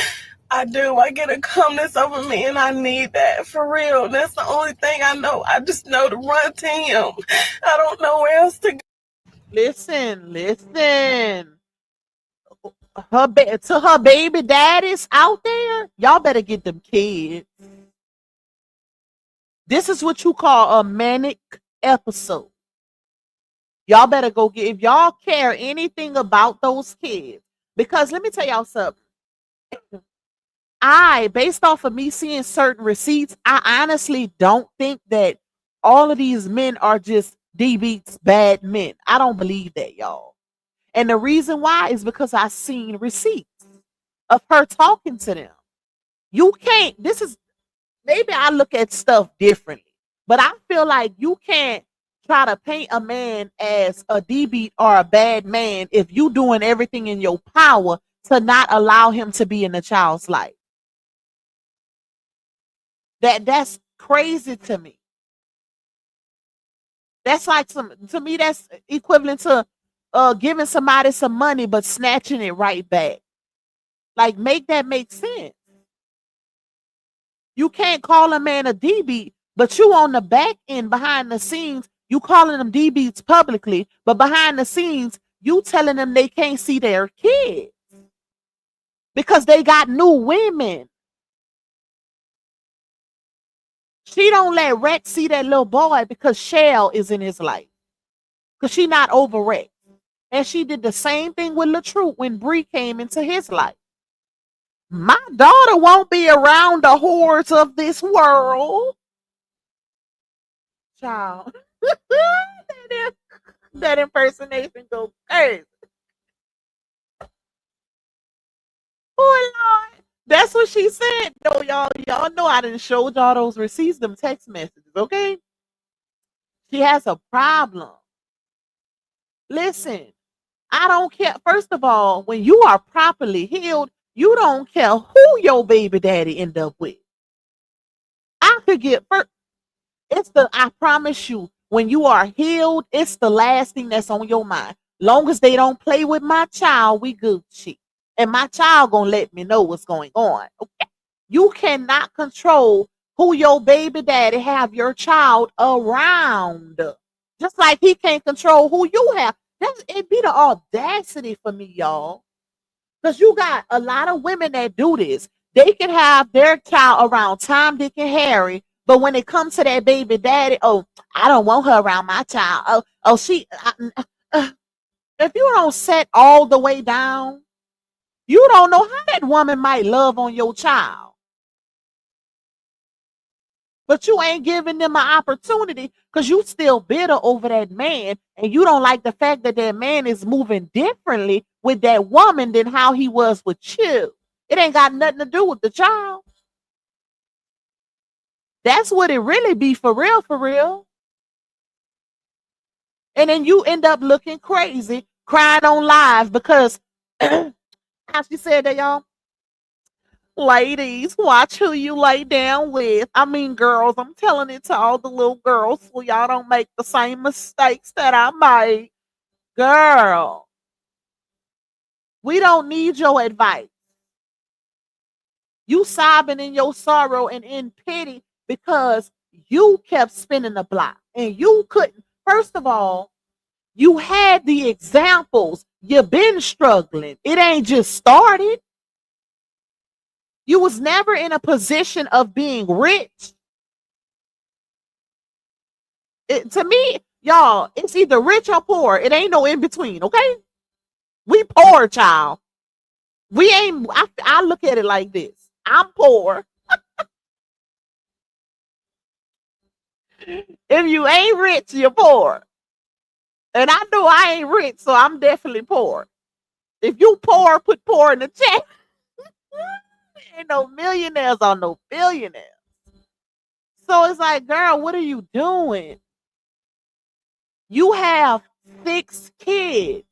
I do. I get a calmness over me, and I need that for real. That's the only thing I know. I just know to run to him. I don't know where else to go. Listen. To her baby daddies out there, y'all better get them kids. This is what you call a manic episode. Y'all better go get, if y'all care anything about those kids, because let me tell y'all something. Based off of me seeing certain receipts, I honestly don't think that all of these men are just DB's bad men. I don't believe that, y'all. And the reason why is because I seen receipts of her talking to them. You can't, maybe I look at stuff differently, but I feel like you can't try to paint a man as a DB or a bad man if you doing everything in your power to not allow him to be in the child's life. That's crazy to me. That's like to me that's equivalent to giving somebody some money but snatching it right back. Like make that make sense. You can't call a man a DB, but you on the back end behind the scenes, you calling them DBs publicly, but behind the scenes, you telling them they can't see their kids because they got new women. She don't let Rex see that little boy because Shell is in his life. Because she not over Rex. And she did the same thing with LaTruth when Bree came into his life. My daughter won't be around the hordes of this world. Child. That impersonation goes crazy. Oh Lord. That's what she said. No, y'all know I didn't show y'all those receipts, them text messages, okay? She has a problem. Listen, I don't care. First of all, when you are properly healed, you don't care who your baby daddy end up with. I could get first. I promise you, when you are healed, it's the last thing that's on your mind. Long as they don't play with my child, we Gucci. And my child gonna let me know what's going on. Okay. You cannot control who your baby daddy have your child around. Just like he can't control who you have. It be the audacity for me, y'all. Because you got a lot of women that do this. They can have their child around Tom, Dick, and Harry, but when it comes to that baby daddy, oh, I don't want her around my child. If you don't set all the way down, you don't know how that woman might love on your child. But you ain't giving them an opportunity because you still bitter over that man, and you don't like the fact that that man is moving differently with that woman than how he was with you. It ain't got nothing to do with the child. That's what it really be for real, for real. And then you end up looking crazy, crying on live because, how she said that, y'all? Ladies, watch who you lay down with. I mean, girls, I'm telling it to all the little girls so y'all don't make the same mistakes that I made. Girl, we don't need your advice. You sobbing in your sorrow and in pity because you kept spinning the block and you couldn't. First of all, you had the examples. You've been struggling. It ain't just started. You was never in a position of being rich. To me, y'all, it's either rich or poor. It ain't no in between, okay? We poor, child. We ain't, I look at it like this. I'm poor. If you ain't rich, you're poor. And I know I ain't rich, so I'm definitely poor. If you poor, put poor in the chat. Ain't no millionaires or no billionaires. So it's like, girl, what are you doing? You have 6 kids,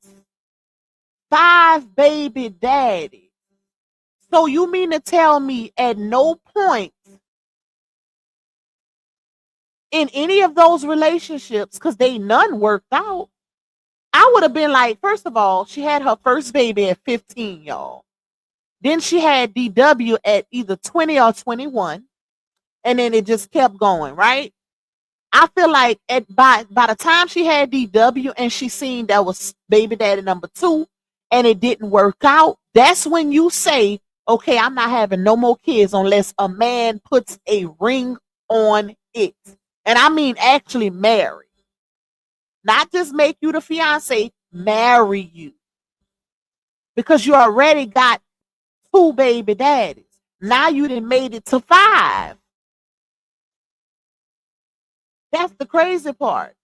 5 baby daddies. So you mean to tell me at no point in any of those relationships, because they none worked out, I would have been like, first of all, she had her first baby at 15, y'all. Then she had DW at either 20 or 21. And then it just kept going, right? I feel like by the time she had DW and she seen that was baby daddy number 2 and it didn't work out, that's when you say, okay, I'm not having no more kids unless a man puts a ring on it. And I mean actually marry. Not just make you the fiance, marry you. Because you already got 2 baby daddies. Now you done made it to 5. That's the crazy part.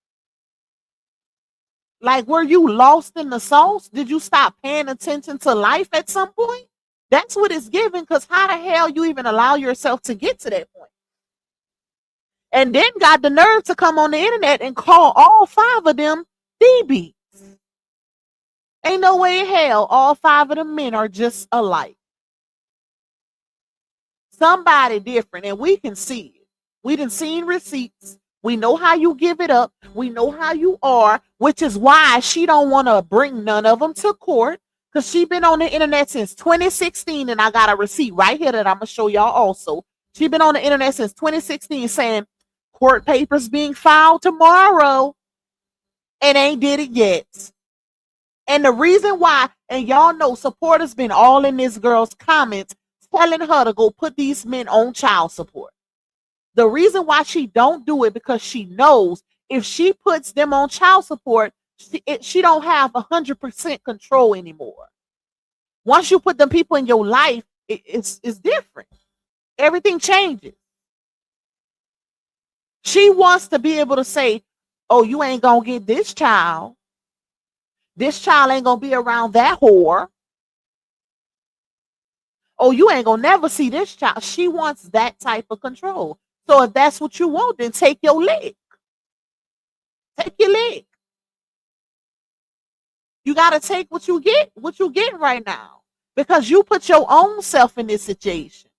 Like, were you lost in the sauce? Did you stop paying attention to life at some point? That's what it's giving, because how the hell you even allow yourself to get to that point? And then got the nerve to come on the internet and call all 5 of them DBs. Ain't no way in hell all 5 of them men are just alike. Somebody different, and we can see it. We done seen receipts. We know how you give it up. We know how you are, which is why she don't want to bring none of them to court, because she been on the internet since 2016, and I got a receipt right here that I'm going to show y'all also. She been on the internet since 2016 saying court papers being filed tomorrow and ain't did it yet. And the reason why, and y'all know supporters been all in this girl's comments telling her to go put these men on child support. The reason why she don't do it because she knows if she puts them on child support, she don't have 100% control anymore. Once you put them people in your life, it's different. Everything changes. She wants to be able to say, oh, you ain't going to get this child, This child ain't gonna be around that whore. Oh, you ain't gonna never see this child. She wants that type of control. So if that's what you want, then take your lick. Take your lick. You gotta take what you getting right now. Because you put your own self in this situation.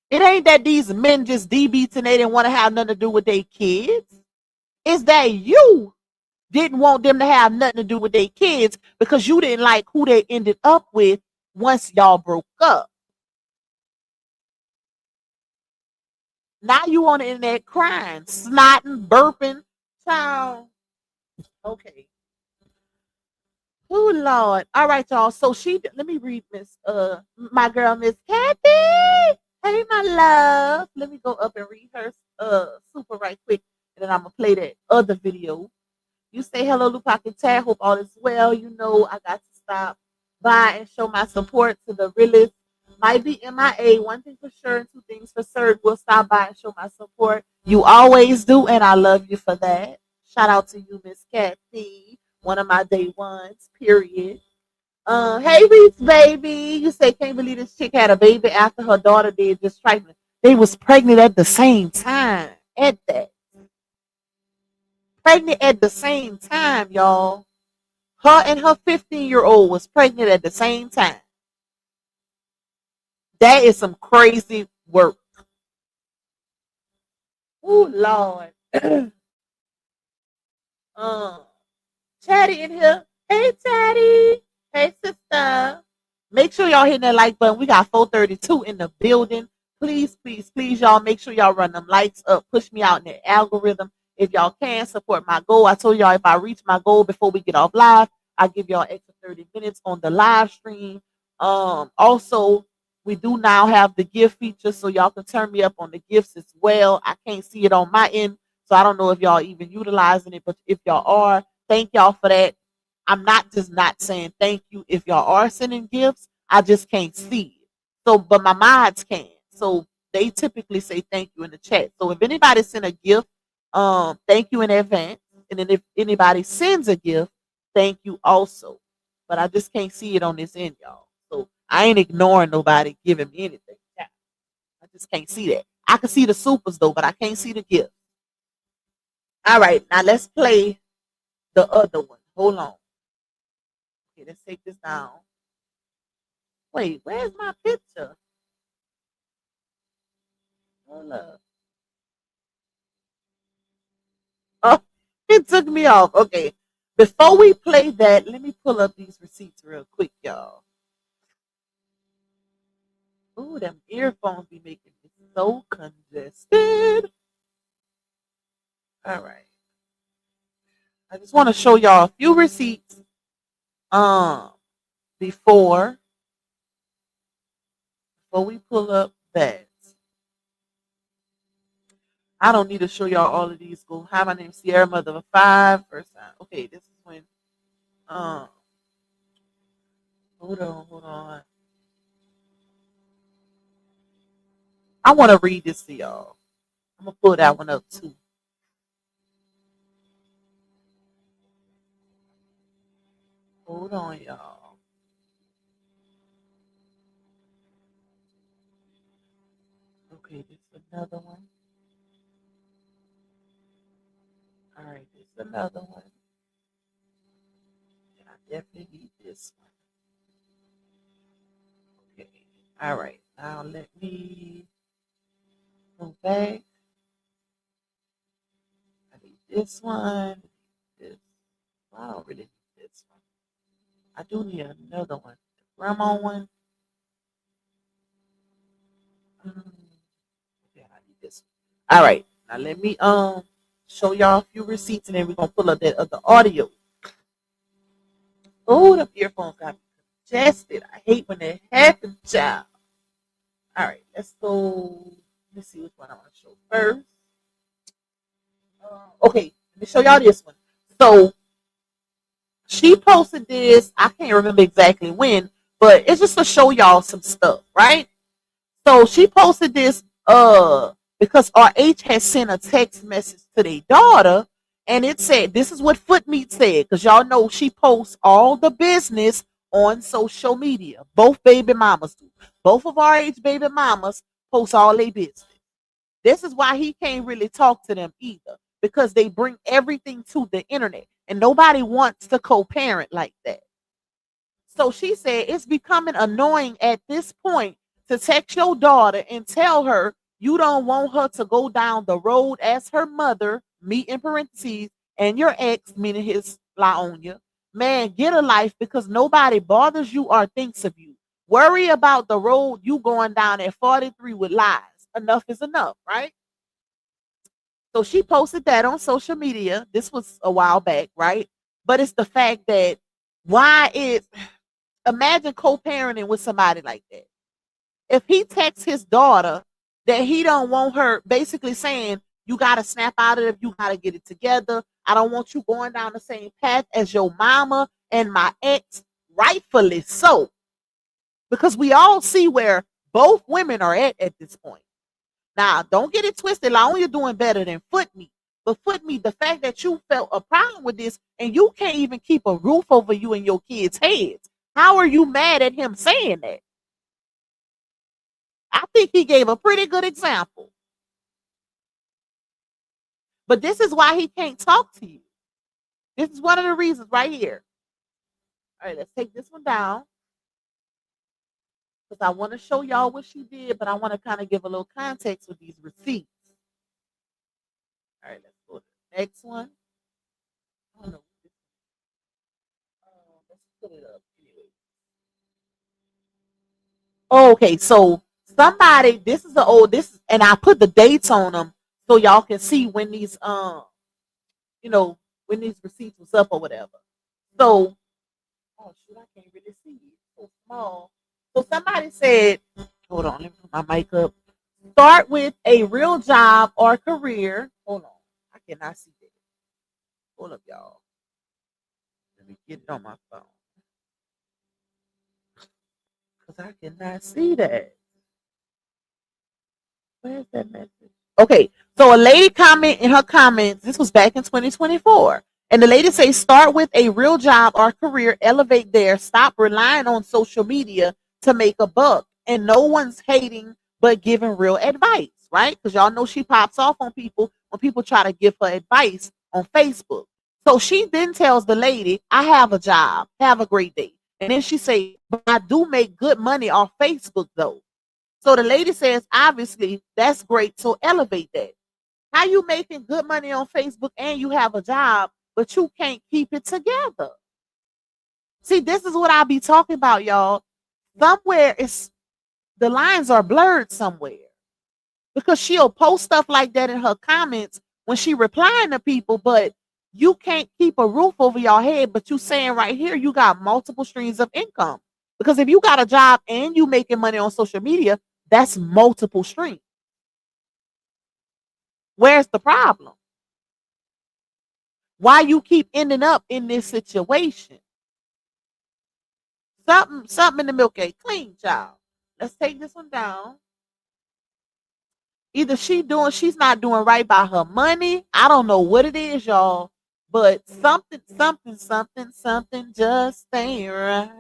It ain't that these men just DBs and they didn't want to have nothing to do with their kids. It's that you didn't want them to have nothing to do with their kids because you didn't like who they ended up with once y'all broke up. Now you on the internet crying, snotting, burping. Child. Okay. Oh Lord. All right, y'all. So let me read my girl, Miss Kathy. Hey, my love. Let me go up and read her super right quick. And then I'm gonna play that other video. You say hello, Lupac and Tad. Hope all is well. You know I got to stop by and show my support to the realest. Might be MIA. One thing for sure and two things for certain. We'll stop by and show my support. You always do, and I love you for that. Shout out to you, Miss Kathy. One of my day ones, period. Hey Reese, baby. You say can't believe this chick had a baby after her daughter did just trifling. They was pregnant at the same time. At that. Pregnant at the same time, y'all. Her and her 15-year-old was pregnant at the same time. That is some crazy work. Oh Lord. Chatty in here. Hey Chatty. Hey sister. Make sure y'all hit that like button. We got 432 in the building. Please, please, please, y'all make sure y'all run them lights up. Push me out in the algorithm. If y'all can support my goal. I told y'all if I reach my goal before we get off live, I'll give y'all extra 30 minutes on the live stream. Also, we do now have the gift feature, so y'all can turn me up on the gifts as well. I can't see it on my end, so I don't know if y'all even utilizing it, but if y'all are, thank y'all for that. I'm not just not saying thank you if y'all are sending gifts. I just can't see it. So, but my mods can. So they typically say thank you in the chat. So if anybody send a gift, thank you in advance. And then if anybody sends a gift, thank you also. But I just can't see it on this end, y'all. So I ain't ignoring nobody giving me anything. I just can't see that. I can see the supers though, but I can't see the gift. All right, now let's play the other one. Hold on. Okay, let's take this down. Wait, where's my picture? Hold up. Oh, it took me off. Okay. Before we play that, let me pull up these receipts real quick, y'all. Ooh, them earphones be making me so congested. All right. I just want to show y'all a few receipts before we pull up that. I don't need to show y'all all of these. Go. Hi, my name's CIERA, mother of 5. First time. Okay, this is when hold on. I want to read this to y'all. I'm gonna pull that one up too. Hold on, y'all. Okay, this is another one. All right, this is another one. I definitely need this one. Okay. All right. Now let me go back. I need this one. This. Well, I don't really need this one. I do need another one. The grandma one. Okay, I need this one. All right. Now let me show y'all a few receipts and then we're gonna pull up that other audio. Oh, the earphones got me congested. I hate when that happens, child. All right, let's go. Let's see which one I want to show first. Okay, let me show y'all this one. So she posted this. I can't remember exactly when, but it's just to show y'all some stuff, right? So she posted this because RH had sent a text message to their daughter, And it said, this is what Footmeat said, because y'all know she posts all the business on social media. Both baby mamas do. Both of our age baby mamas post all their business. This is why he can't really talk to them either, because they bring everything to the internet. And nobody wants to co-parent like that. So she said it's becoming annoying at this point to text your daughter and tell her you don't want her to go down the road as her mother, me in parentheses, and your ex, meaning his Laonia. Man, get a life, because nobody bothers you or thinks of you. Worry about the road you going down at 43 with lies. Enough is enough, right? So she posted that on social media. This was a while back, right? But it's the fact that why is imagine co-parenting with somebody like that. If he texts his daughter that he don't want her, basically saying you gotta snap out of it, you gotta get it together. I don't want you going down the same path as your mama and my ex, rightfully so. Because we all see where both women are at this point. Now, don't get it twisted. Like, you're doing better than Footmeat. But Footmeat, the fact that you felt a problem with this and you can't even keep a roof over you and your kids' heads. How are you mad at him saying that? I think he gave a pretty good example. But this is why he can't talk to you. This is one of the reasons right here. All right, let's take this one down. Because I want to show y'all what she did, but I want to kind of give a little context with these receipts. All right, let's go to the next one. I don't know. Let's put it up anyway. Okay, so somebody, this is the old, this, and I put the dates on them so y'all can see when these, when these receipts was up or whatever. So, oh shoot, I can't really see it. It's so small. So somebody said, hold on, let me put my mic up. Start with a real job or career. Hold on, I cannot see that. Hold up, y'all. Let me get it on my phone. Because I cannot see that. Where's that message? Okay, so a lady comment in her comments, this was back in 2024. And the lady says, start with a real job or career, elevate there, stop relying on social media to make a buck. And no one's hating, but giving real advice, right? Because y'all know she pops off on people when people try to give her advice on Facebook. So she then tells the lady, I have a job, have a great day. And then she say, but I do make good money off Facebook though. So the lady says, obviously, that's great. So elevate that. How you making good money on Facebook and you have a job, but you can't keep it together? See, this is what I be talking about, y'all. Somewhere it's the lines are blurred somewhere. Because she'll post stuff like that in her comments when she replying to people, but you can't keep a roof over your head, but you saying right here you got multiple streams of income. Because if you got a job and you making money on social media, that's multiple streams. Where's the problem? Why you keep ending up in this situation? Something in the milk ain't clean, child. Let's take this one down. Either she's not doing right by her money. I don't know what it is, y'all, but something just ain't right.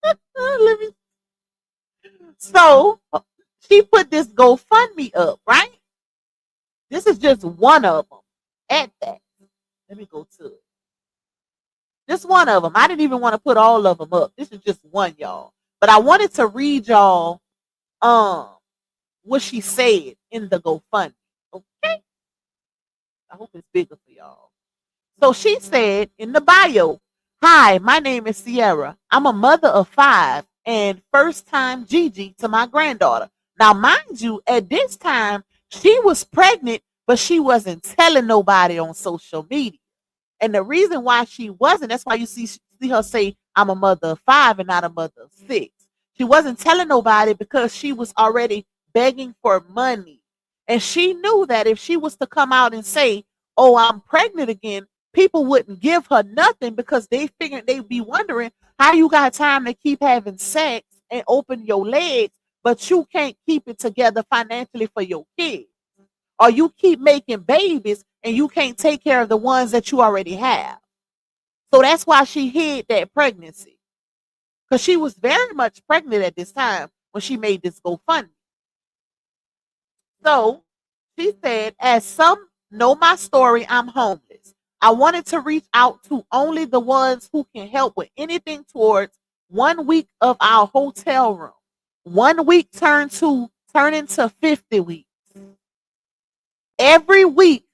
Let me. So she put this GoFundMe up, right? This is just one of them. At that, let me go to it. Just one of them. I didn't even want to put all of them up. This is just one, y'all. But I wanted to read y'all what she said in the GoFundMe. Okay? I hope it's bigger for y'all. So she said in the bio, hi, my name is CIERA. I'm a mother of 5 and first time Gigi to my granddaughter. Now, mind you, at this time, she was pregnant, but she wasn't telling nobody on social media. And the reason why she wasn't, that's why you see her say, I'm a mother of 5 and not a mother of 6. She wasn't telling nobody because she was already begging for money. And she knew that if she was to come out and say, oh, I'm pregnant again, people wouldn't give her nothing because they figured they'd be wondering how you got time to keep having sex and open your legs, but you can't keep it together financially for your kids. or you keep making babies and you can't take care of the ones that you already have. So that's why she hid that pregnancy, because she was very much pregnant at this time when she made this GoFundMe. So she said, as some know my story, I'm homeless. I wanted to reach out to only the ones who can help with anything towards 1 week of our hotel room. 1 week turn into 50 weeks. Every week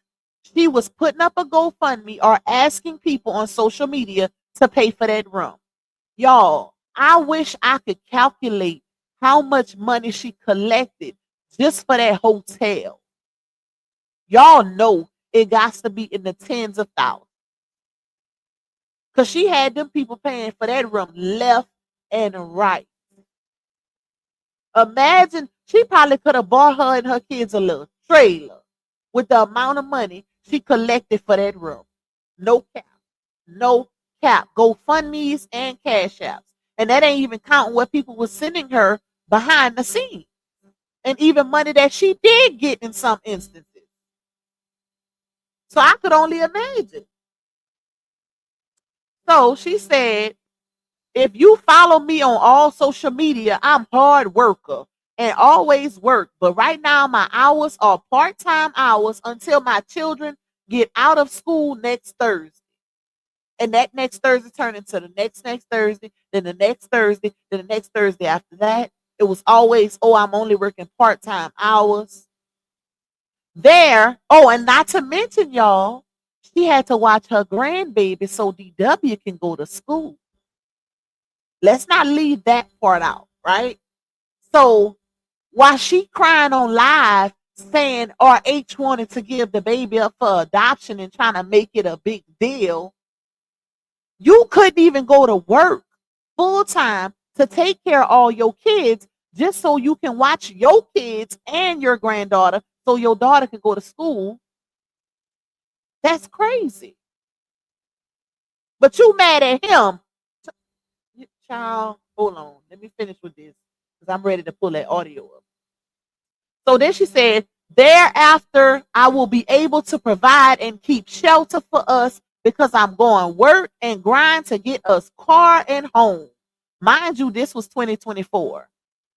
she was putting up a GoFundMe or asking people on social media to pay for that room. Y'all, I wish I could calculate how much money she collected just for that hotel. Y'all know it got to be in the tens of thousands. Because she had them people paying for that room left and right. Imagine, she probably could have bought her and her kids a little trailer with the amount of money she collected for that room. No cap. No cap. GoFundMe's and Cash Apps. And that ain't even counting what people were sending her behind the scenes. And even money that she did get in some instances. So I could only imagine. So she said, if you follow me on all social media, I'm hard worker and always work. But right now my hours are part-time hours until my children get out of school next Thursday. And that next Thursday turned into the next Thursday, then the next Thursday, then the next Thursday after that. It was always, oh, I'm only working part-time hours. There, oh, and not to mention, y'all, she had to watch her grandbaby so DW can go to school. Let's not leave that part out, right? So while she crying on live saying RH wanted to give the baby up for adoption and trying to make it a big deal, you couldn't even go to work full time to take care of all your kids just so you can watch your kids and your granddaughter so your daughter can go to school. That's crazy. But you mad at him. Child, hold on. Let me finish with this because I'm ready to pull that audio up. So then she said, thereafter, I will be able to provide and keep shelter for us because I'm going work and grind to get us car and home. Mind you, this was 2024.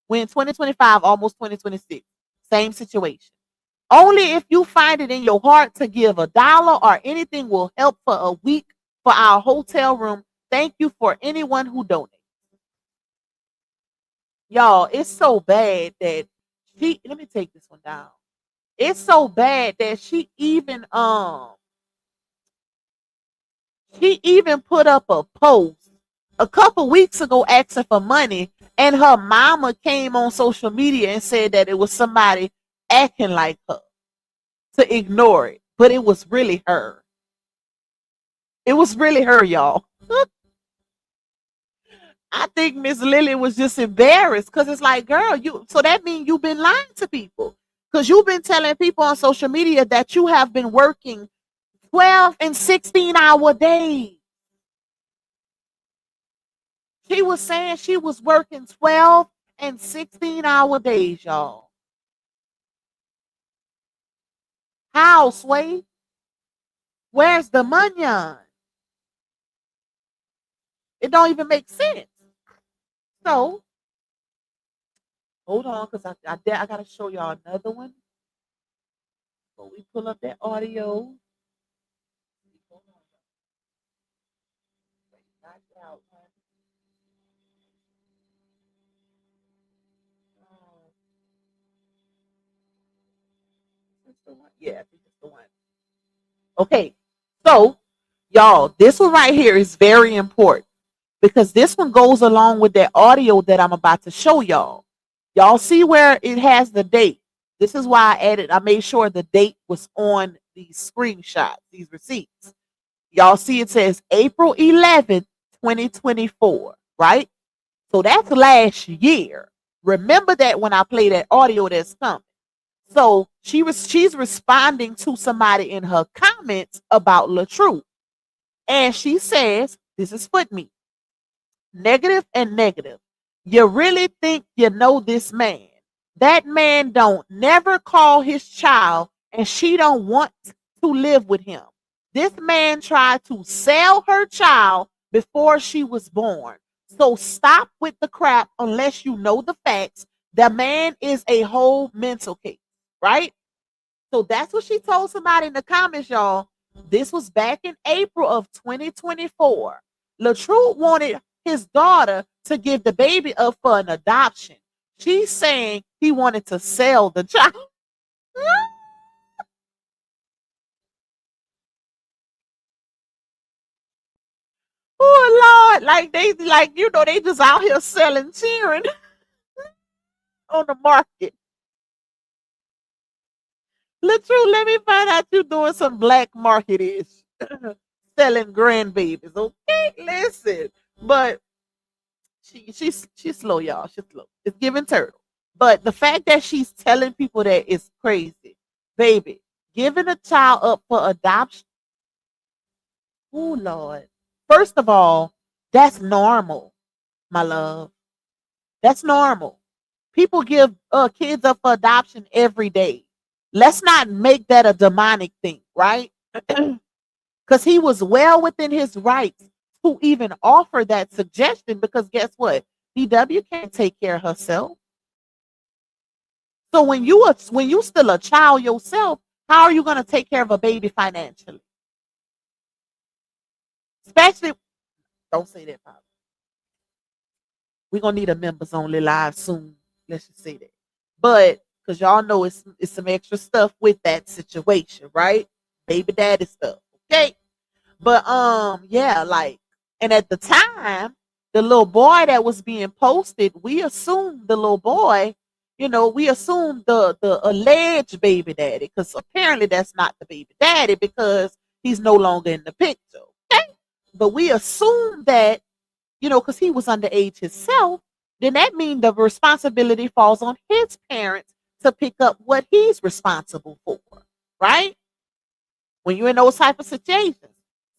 We're in 2025, almost 2026. Same situation. Only if you find it in your heart to give $1 or anything will help for a week for our hotel room. Thank you for anyone who donates. Y'all, it's so bad that let me take this one down. It's so bad that she even put up a post a couple weeks ago asking for money, and her mama came on social media and said that it was somebody acting like her to ignore it, but it was really her. It was really her, y'all. I think Miss Lily was just embarrassed because it's like, girl, so that means you've been lying to people because you've been telling people on social media that you have been working 12 and 16-hour days. She was saying she was working 12 and 16-hour days, y'all. How, Sway? Where's the money? It don't even make sense. So, hold on, because I got to show y'all another one. So we pull up that audio. Yeah, I think it's the one. Okay, so y'all, this one right here is very important because this one goes along with that audio that I'm about to show y'all. Y'all see where it has the date. This is why I made sure the date was on these screenshots, these receipts. Y'all see it says April 11th, 2024, right? So that's last year. Remember that when I play that audio that's coming. So she's responding to somebody in her comments about LaTruth. And she says, this is foot me. Negative and negative. You really think you know this man? That man don't never call his child and she don't want to live with him. This man tried to sell her child before she was born. So stop with the crap unless you know the facts. The man is a whole mental case, right? So that's what she told somebody in the comments, y'all. This was back in April of 2024. LaTruth wanted his daughter to give the baby up for an adoption. She's saying he wanted to sell the child. Oh Lord, like they just out here selling cheering on the market. LaTruth, let me find out you doing some black market ish. Selling grandbabies. Okay, listen. But she's slow, y'all. She's slow. It's giving turtle. But the fact that she's telling people that is crazy. Baby, giving a child up for adoption. Oh Lord. First of all, that's normal, my love. That's normal. People give kids up for adoption every day. Let's not make that a demonic thing, right? Because he was well within his rights to even offer that suggestion. Because guess what? DW can't take care of herself. So when you still a child yourself, how are you going to take care of a baby financially? Especially, don't say that, Pop. We're gonna need a members only live soon. Let's just say that. But because y'all know it's some extra stuff with that situation, right? Baby daddy stuff. Okay. But yeah, like, and at the time, the little boy that was being posted, we assumed the little boy, we assumed the alleged baby daddy, because apparently that's not the baby daddy because he's no longer in the picture. Okay. But we assumed that, because he was underage himself, then that means the responsibility falls on his parents to pick up what he's responsible for, right? When you're in those type of situations.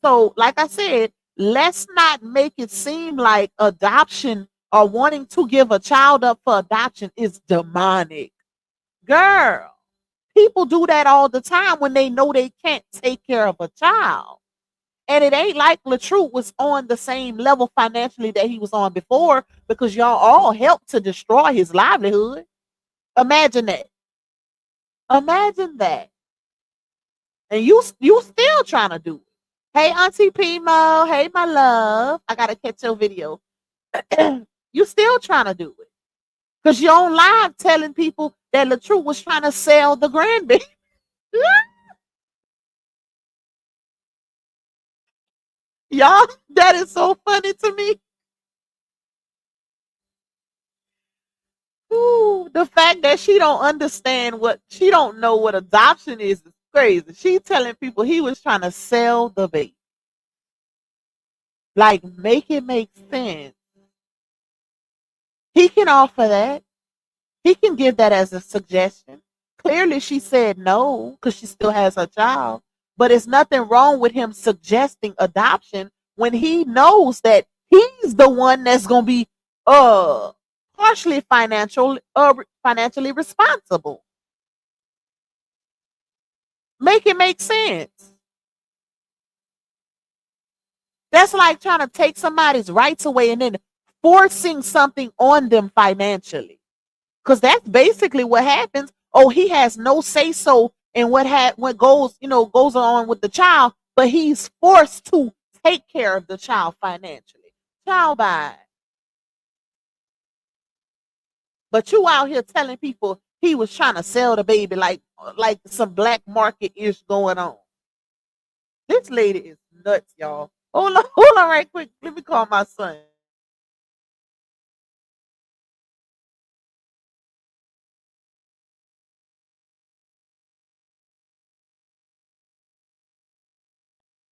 So, like I said, let's not make it seem like adoption or wanting to give a child up for adoption is demonic. Girl, people do that all the time when they know they can't take care of a child. And it ain't like LaTruth was on the same level financially that he was on before, because y'all all helped to destroy his livelihood. Imagine that. Imagine that. And you still trying to do it. Hey, Auntie Pimo. Hey, my love. I got to catch your video. You still trying to do it. Because you're on live telling people that LaTruth was trying to sell the grandbaby. Y'all, that is so funny to me. Ooh, the fact that she don't know what adoption is crazy. She telling people he was trying to sell the baby. Like, make it make sense. He can offer that. He can give that as a suggestion. Clearly, she said no because she still has her child. But it's nothing wrong with him suggesting adoption when he knows that he's the one that's gonna be partially financially responsible. Make it make sense. That's like trying to take somebody's rights away and then forcing something on them financially. Because that's basically what happens. Oh, he has no say so in what goes on with the child, but he's forced to take care of the child financially. Child by. But you out here telling people he was trying to sell the baby like some black market is going on. This lady is nuts, y'all. Hold on right quick. Let me call my son.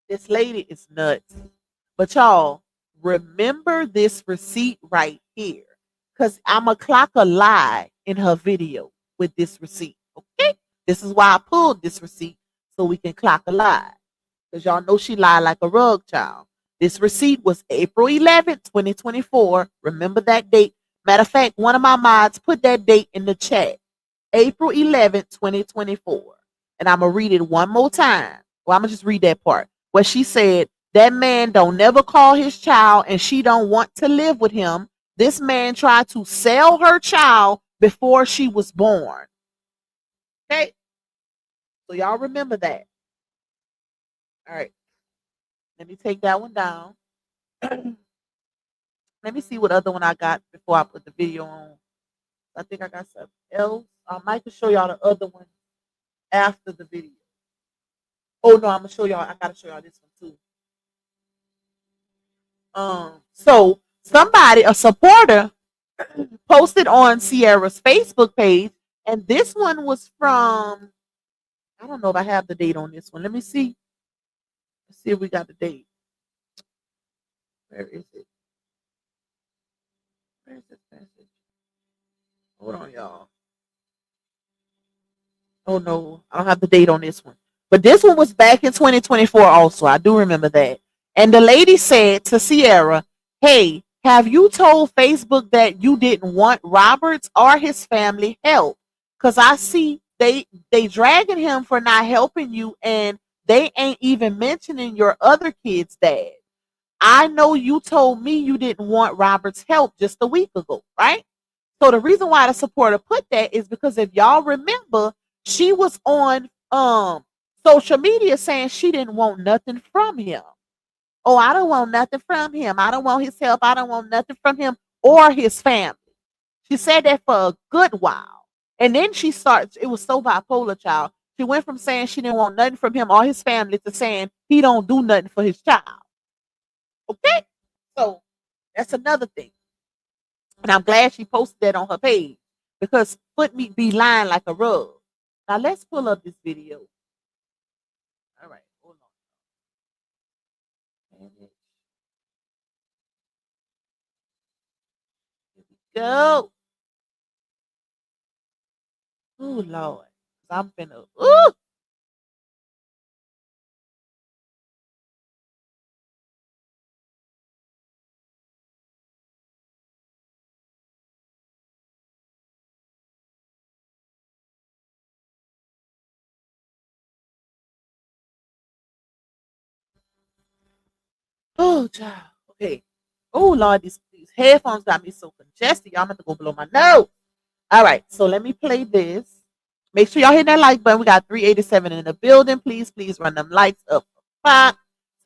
This lady is nuts. But y'all, remember this receipt right here. Because I'm going to clock a lie in her video with this receipt. Okay? This is why I pulled this receipt, so we can clock a lie. Because y'all know she lied like a rug child. This receipt was April 11th, 2024. Remember that date. Matter of fact, one of my mods put that date in the chat. April 11th, 2024. And I'm going to read it one more time. Well, I'm going to just read that part where she said, that man don't never call his child and she don't want to live with him. This man tried to sell her child before she was born. Okay. So y'all remember that. All right. Let me take that one down. Let me see what other one I got before I put the video on. I think I got something else. I might show y'all the other one after the video. Oh no, I'm gonna show y'all. I gotta show y'all this one too. So somebody, a supporter, posted on CIERA's Facebook page, and this one was from, I don't know if I have the date on this one. Let me see. Let's see if we got the date. Where is it? Where is this message? Hold on, y'all. Oh no, I don't have the date on this one. But this one was back in 2024 also. I do remember that. And the lady said to CIERA, hey, have you told Facebook that you didn't want Roberts or his family help? Because I see they dragging him for not helping you, and they ain't even mentioning your other kid's dad. I know you told me you didn't want Robert's help just a week ago, right? So the reason why the supporter put that is because if y'all remember, she was on social media saying she didn't want nothing from him. Oh, I don't want nothing from him. I don't want his help. I don't want nothing from him or his family. She said that for a good while. And then she starts, it was so bipolar, child. She went from saying she didn't want nothing from him or his family to saying he don't do nothing for his child. Okay? So that's another thing. And I'm glad she posted that on her page because foot meat be lying like a rug. Now let's pull up this video. All right, hold on. Here we go. Oh Lord, I'm finna. Ooh. Oh, child. Okay. Oh Lord, these headphones got me so congested. Y'all have to go blow my nose. All right, so let me play this. Make sure y'all hit that like button. We got 387 in the building. Please run them lights up.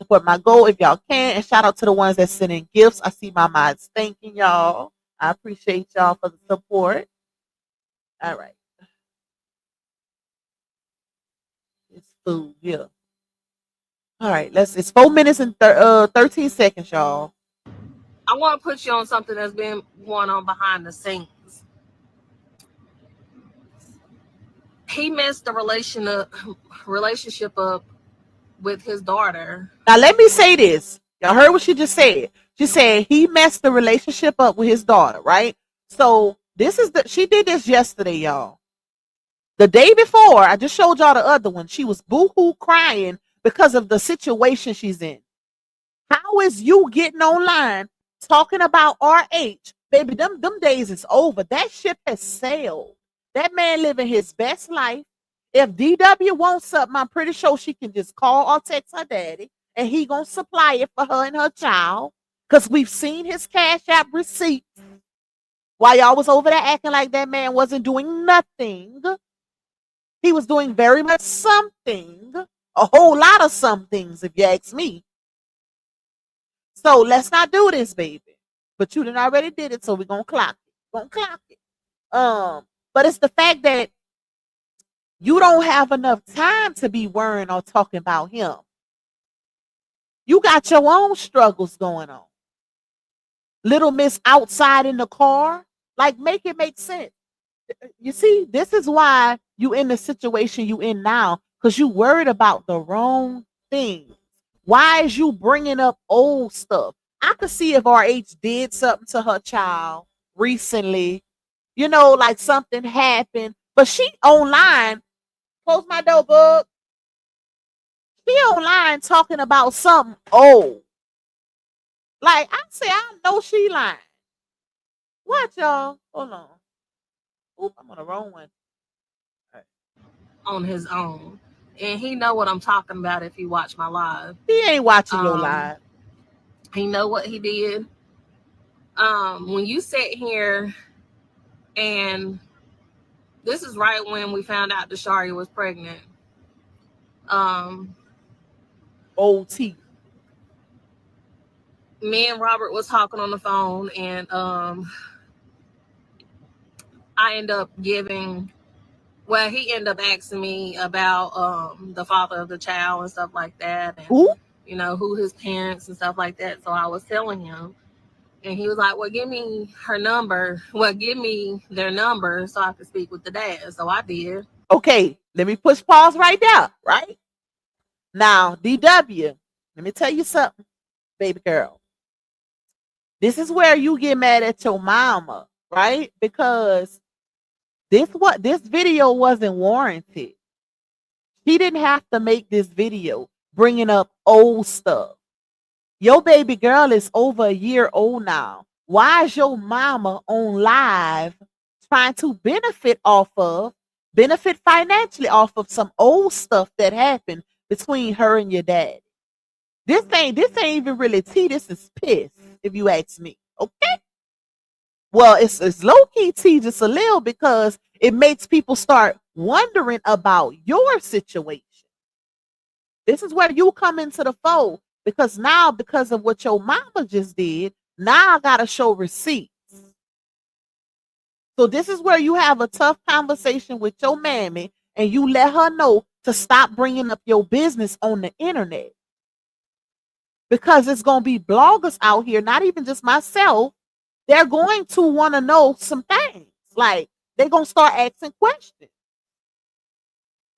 Support my goal if y'all can. And shout out to the ones that send in gifts. I see my minds thanking y'all. I appreciate y'all for the support. All right. It's food here. All right, it's 4 minutes and 13 seconds, y'all. I want to put you on something that's been going on behind the scenes. He messed the relationship up with his daughter. Now let me say this. Y'all heard what she just said. She said he messed the relationship up with his daughter, right? So she did this yesterday, y'all. The day before, I just showed y'all the other one. She was boo-hoo crying because of the situation she's in. How is you getting online talking about RH? Baby, them days is over. That ship has sailed. That man living his best life. If DW wants something, I'm pretty sure she can just call or text her daddy and he gonna supply it for her and her child. Because we've seen his Cash App receipt while y'all was over there acting like that man wasn't doing nothing. He was doing very much something, a whole lot of some things, if you ask me. So let's not do this, baby. But you done already did it, so we're gonna clock it. But it's the fact that you don't have enough time to be worrying or talking about him. You got your own struggles going on. Little Miss outside in the car, like make it make sense. You see, this is why you in the situation you in now, because you worried about the wrong thing. Why is you bringing up old stuff? I could see if RH did something to her child recently, like something happened, but she online, close my door, bug. She online talking about something old. Like I say, I know she lying. Watch y'all. Hold on. Oop, I'm on the wrong one. On his own. and he know what I'm talking about if he watch my live. He ain't watching your live. He know what he did. When you sit here, and this is right when we found out Dasharia was pregnant. Old T. Me and Robert was talking on the phone, and I end up giving. Well, he ended up asking me about the father of the child and stuff like that, and Who? you know, who his parents and stuff like that. So I was telling him, and he was like, "Well, give me her number. Well, give me their number so I could speak with the dad." So I did. Okay, let me push pause right there. Right now, DW. Let me tell you something, baby girl. This is where you get mad at your mama, right? Because this video wasn't warranted. She didn't have to make this video bringing up old stuff. Your baby girl is over a year old now. Why is your mama on live trying to benefit financially off of some old stuff that happened between her and your dad? This ain't even really tea. This is piss, if you ask me. Okay. Well, it's low key tea just a little, because it makes people start wondering about your situation. This is where you come into the fold, because now, because of what your mama just did, now I gotta show receipts. So this is where you have a tough conversation with your mammy, and you let her know to stop bringing up your business on the internet. Because it's gonna be bloggers out here, not even just myself. They're going to want to know some things. Like, they're going to start asking questions.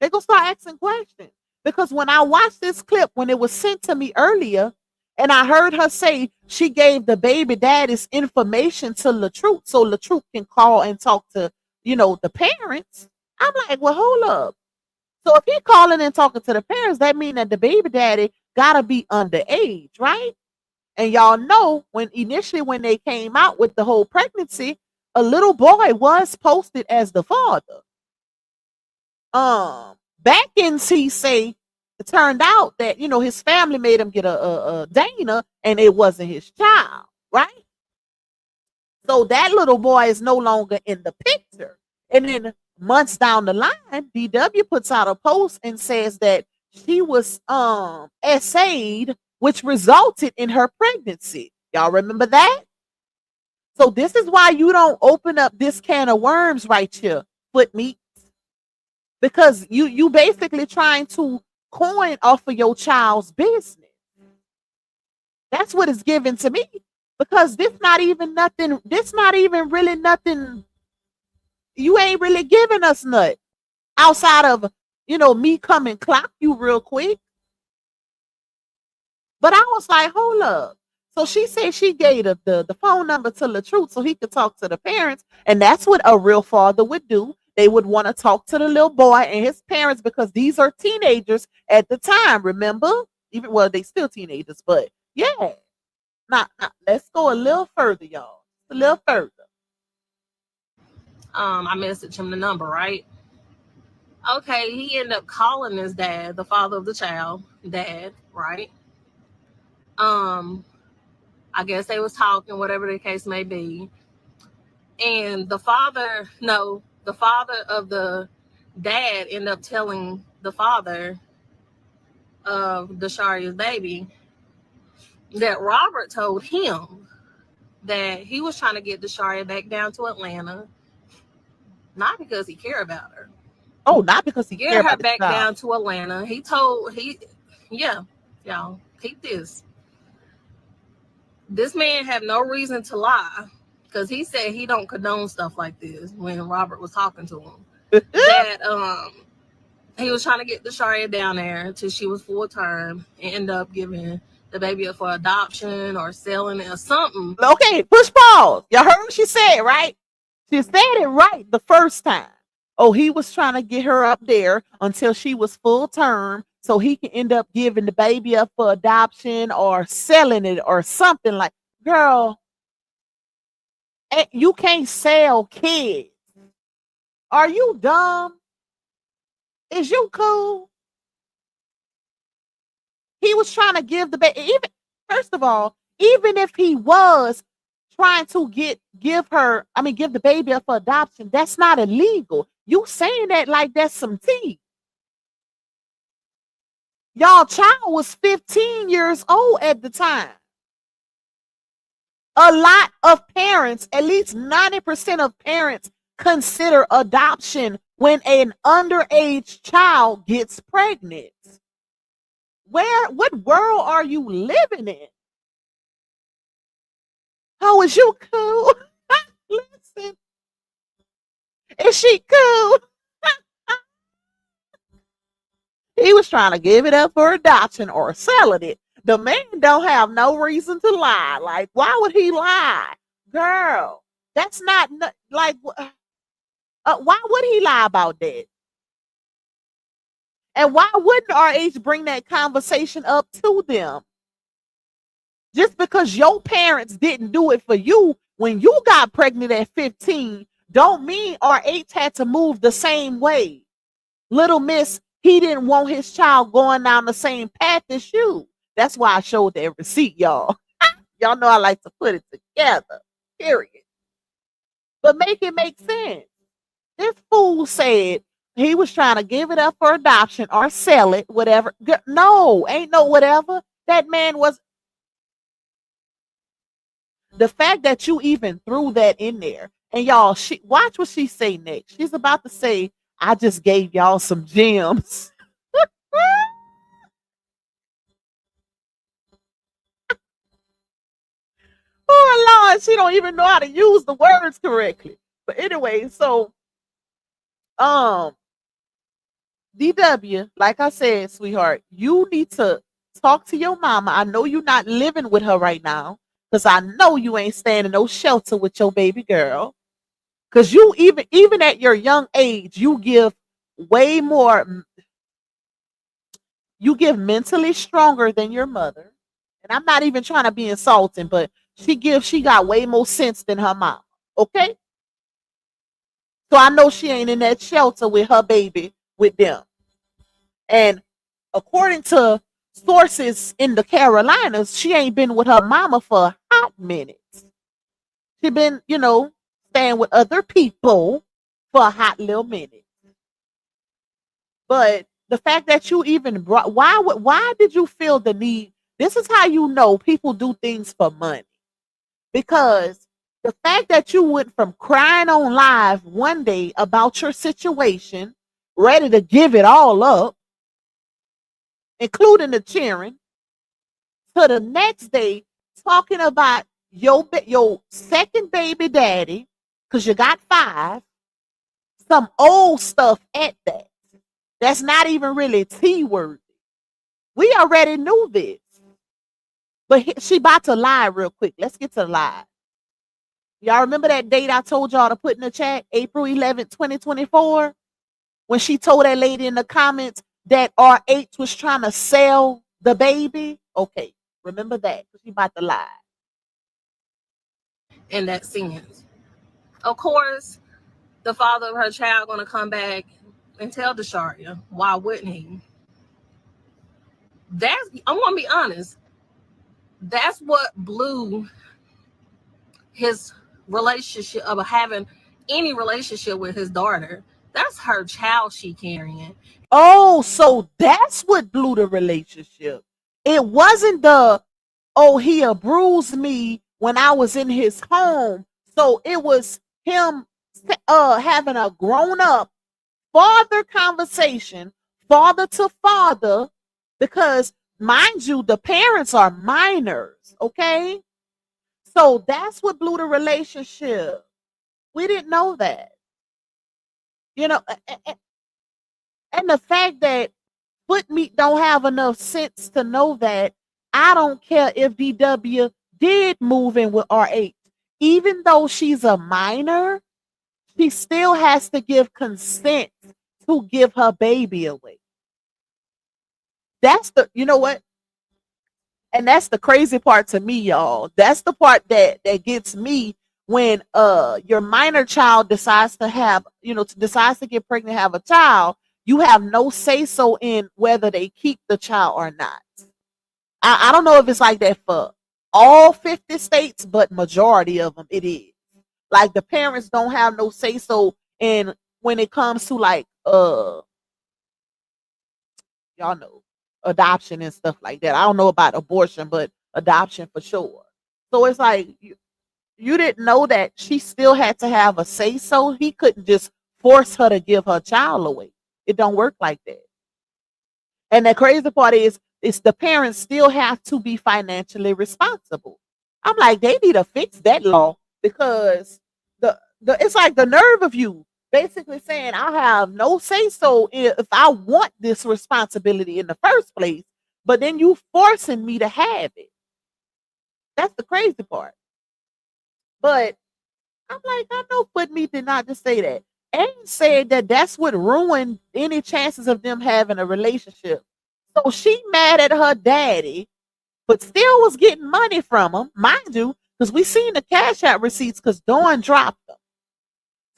They're going to start asking questions. Because when I watched this clip, when it was sent to me earlier, and I heard her say she gave the baby daddy's information to LaTruth so LaTruth can call and talk to, the parents. I'm like, well, hold up. So if he calling and talking to the parents, that means that the baby daddy got to be underage, right? And y'all know when they came out with the whole pregnancy, a little boy was posted as the father. Back in CC, it turned out that his family made him get a Dana, and it wasn't his child, right? So that little boy is no longer in the picture. And then months down the line, DW puts out a post and says that she was SSA'd, which resulted in her pregnancy. Y'all remember that? So this is why you don't open up this can of worms right here, foot meat. Because you basically trying to coin off of your child's business. That's what it's given to me. Because this not even really nothing. You ain't really giving us nothing outside of, me come and clock you real quick. But I was like, hold up. So she said she gave the phone number to LaTruth so he could talk to the parents. And that's what a real father would do. They would want to talk to the little boy and his parents, because these are teenagers at the time, remember? They still teenagers, but yeah. Now, let's go a little further, y'all. A little further. I messaged him the number, right? Okay, he ended up calling his dad, the father of the child, dad, right? I guess they was talking, whatever the case may be. And the father of the dad ended up telling the father of Dasharia's baby that Robert told him that he was trying to get Dasharia back down to Atlanta, not because he cared about her. Oh, not because he cared about her back down to Atlanta. Y'all, keep this. This man had no reason to lie, because he said he don't condone stuff like this when Robert was talking to him. That he was trying to get Dasharia down there until she was full term and end up giving the baby up for adoption or selling it or something. Okay, push pause. Y'all heard what she said, right? She said it right the first time. Oh, he was trying to get her up there until she was full term so he can end up giving the baby up for adoption or selling it or something like. Girl, you can't sell kids. Are you dumb? Is you cool? was trying to give the baby, even first of all, even if he was trying to give the baby up for adoption, that's not illegal. You saying that like that's some tea. Y'all child was 15 years old at the time. A lot of parents, at least 90% of parents, consider adoption when an underage child gets pregnant. What world are you living in? Oh, is you cool? Listen, is she cool? He was trying to give it up for adoption or selling it. The man don't have no reason to lie. Like, why would he lie? Girl, that's not like, why would he lie about that? And why wouldn't RH bring that conversation up to them? Just because your parents didn't do it for you when you got pregnant at 15, don't mean RH had to move the same way. Little miss, he didn't want his child going down the same path as you. That's why I showed that receipt, y'all. Y'all know I like to put it together, period. But make it make sense. This fool said he was trying to give it up for adoption or sell it, whatever. No, ain't no whatever. That man was. The fact that you even threw that in there. And y'all, watch what she say next. She's about to say, I just gave y'all some gems. Oh Lord, she don't even know how to use the words correctly. But anyway, so DW, like I said, sweetheart, you need to talk to your mama. I know you're not living with her right now, because I know you ain't staying in no shelter with your baby girl. Because you even at your young age, you give way more. You give mentally stronger than your mother. And I'm not even trying to be insulting, but she got way more sense than her mom. Okay? So I know she ain't in that shelter with her baby with them. And according to sources in the Carolinas, she ain't been with her mama for a hot minute. She been, staying with other people for a hot little minute. But the fact that you even brought, why did you feel the need? This is how you know people do things for money. Because the fact that you went from crying on live one day about your situation, ready to give it all up, including the cheering, to the next day talking about your second baby daddy, because you got 5, some old stuff at that. That's not even really T-worthy. We already knew this. But she about to lie real quick. Let's get to the lie. Y'all remember that date I told y'all to put in the chat? April 11th, 2024? When she told that lady in the comments that RH was trying to sell the baby? Okay, remember that. She about to lie. In that sense. Of course, the father of her child going to come back and tell Desharia. Why wouldn't he? I'm going to be honest. That's what blew his relationship of having any relationship with his daughter. That's her child she carrying. Oh, so that's what blew the relationship. It wasn't he abused me when I was in his home. So it was him having a grown-up father conversation, father to father, because mind you, the parents are minors, okay? So that's what blew the relationship. We didn't know that. And the fact that Footmeat don't have enough sense to know that, I don't care if DW did move in with RH. Even though she's a minor, she still has to give consent to give her baby away. That's you know what? And that's the crazy part to me, y'all. That's the part that gets me when your minor child decides to get pregnant, have a child. You have no say so in whether they keep the child or not. I don't know if it's like that for all 50 states, but majority of them it is. Like the parents don't have no say so in when it comes to like y'all know adoption and stuff like that. I don't know about abortion, but adoption for sure. So it's like you didn't know that she still had to have a say so. He couldn't just force her to give her child away. It don't work like that. And the crazy part is the parents still have to be financially responsible. I'm like, they need to fix that law because the it's like the nerve of you basically saying I have no say so if I want this responsibility in the first place, but then you forcing me to have it. That's the crazy part. But I'm like, I know Foot Me did not just say that. And said that that's what ruined any chances of them having a relationship. So she mad at her daddy, but still was getting money from him, mind you, because we seen the cash out receipts because Dawn dropped them.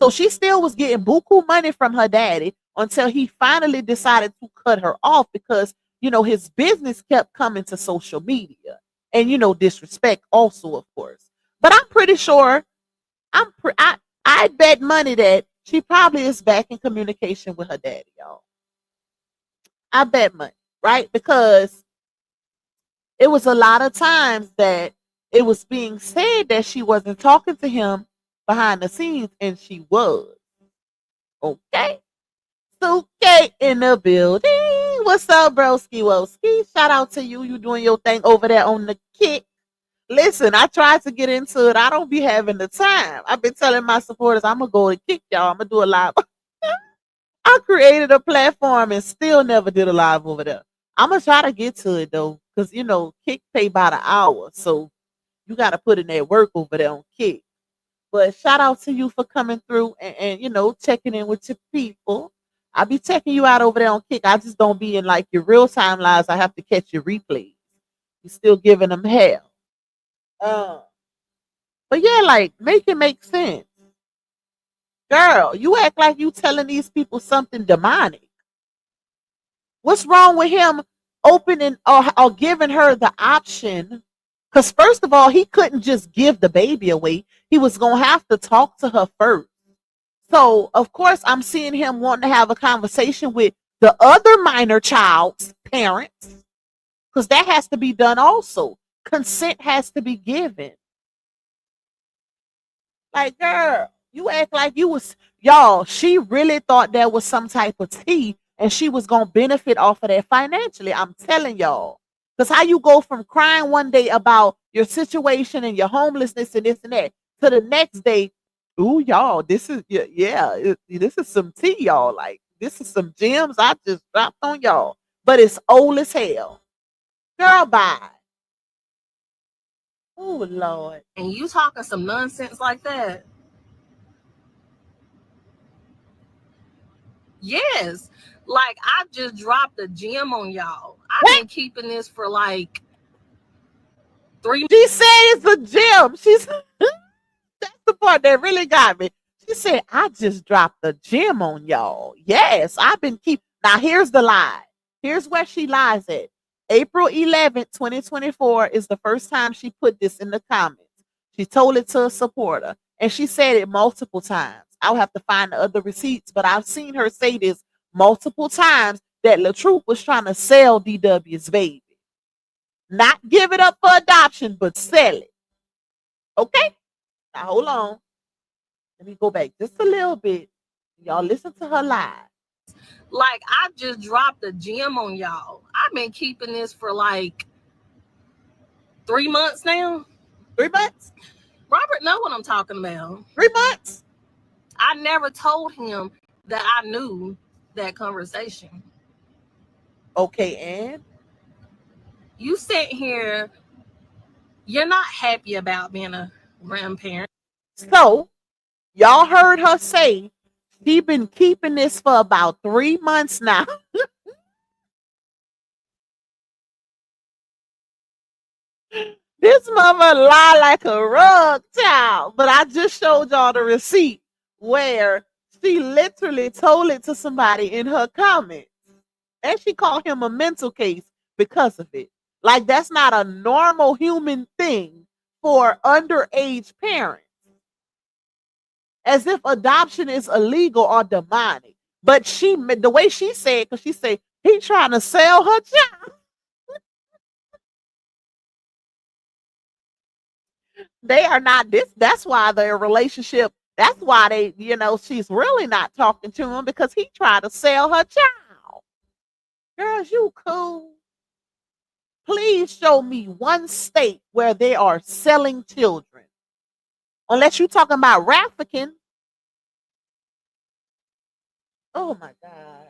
So she still was getting buku money from her daddy until he finally decided to cut her off because, his business kept coming to social media and, disrespect also, of course. But I'm pretty sure I bet money that she probably is back in communication with her daddy, y'all. I bet money, right? Because it was a lot of times that it was being said that she wasn't talking to him behind the scenes, and she was. Okay. Suke in the building. What's up, broski woski? Shout out to you. You doing your thing over there on the kick. Listen, I tried to get into it. I don't be having the time. I've been telling my supporters I'm gonna go to kick y'all. I'm gonna do a live. I created a platform and still never did a live over there. I'm gonna try to get to it though, because Kick pay by the hour, so you got to put in that work over there on Kick. But shout out to you for coming through and checking in with your people. I'll be checking you out over there on Kick. I just don't be in like your real time lives. I have to catch your replays. You're still giving them hell. But yeah, like make it make sense. Girl, you act like you telling these people something demonic. What's wrong with him opening or giving her the option? Because first of all, he couldn't just give the baby away. He was gonna have to talk to her first. So of course, I'm seeing him wanting to have a conversation with the other minor child's parents, because that has to be done also. Consent has to be given. Like, girl, you act like you was y'all. She really thought there was some type of tea, and she was gonna benefit off of that financially. I'm telling y'all. Because how you go from crying one day about your situation and your homelessness and this and that to the next day, ooh, y'all, this is this is some tea, y'all. Like this is some gems I just dropped on y'all. But it's old as hell. Girl, bye. Oh Lord. And you talking some nonsense like that? Yes. Like I just dropped a gem on y'all. I've been keeping this for like 3 She said it's a gem. She's that's the part that really got me. She said, I just dropped a gem on y'all. Yes, I've been now here's the lie. Here's where she lies at. April 11th, 2024 is the first time she put this in the comments. She told it to a supporter, and she said it multiple times. I'll have to find the other receipts, but I've seen her say this multiple times that LaTruth was trying to sell DW's baby. Not give it up for adoption, but sell it. Okay? Now hold on. Let me go back just a little bit. Y'all listen to her live. Like I just dropped a gem on y'all. I've been keeping this for like 3 months now. 3 months? Robert know what I'm talking about. 3 months? I never told him that I knew that conversation. Okay, and you sit here, you're not happy about being a grandparent. So y'all heard her say she been keeping this for about 3 months now. This mother lie like a rug child. But I just showed y'all the receipt where she literally told it to somebody in her comments. And she called him a mental case because of it. Like that's not a normal human thing for underage parents. As if adoption is illegal or demonic. But the way she said, because she said he trying to sell her child. They are not this. That's why their relationship. That's why they, she's really not talking to him because he tried to sell her child. Girls, you cool. Please show me one state where they are selling children. Unless you're talking about trafficking. Oh my God.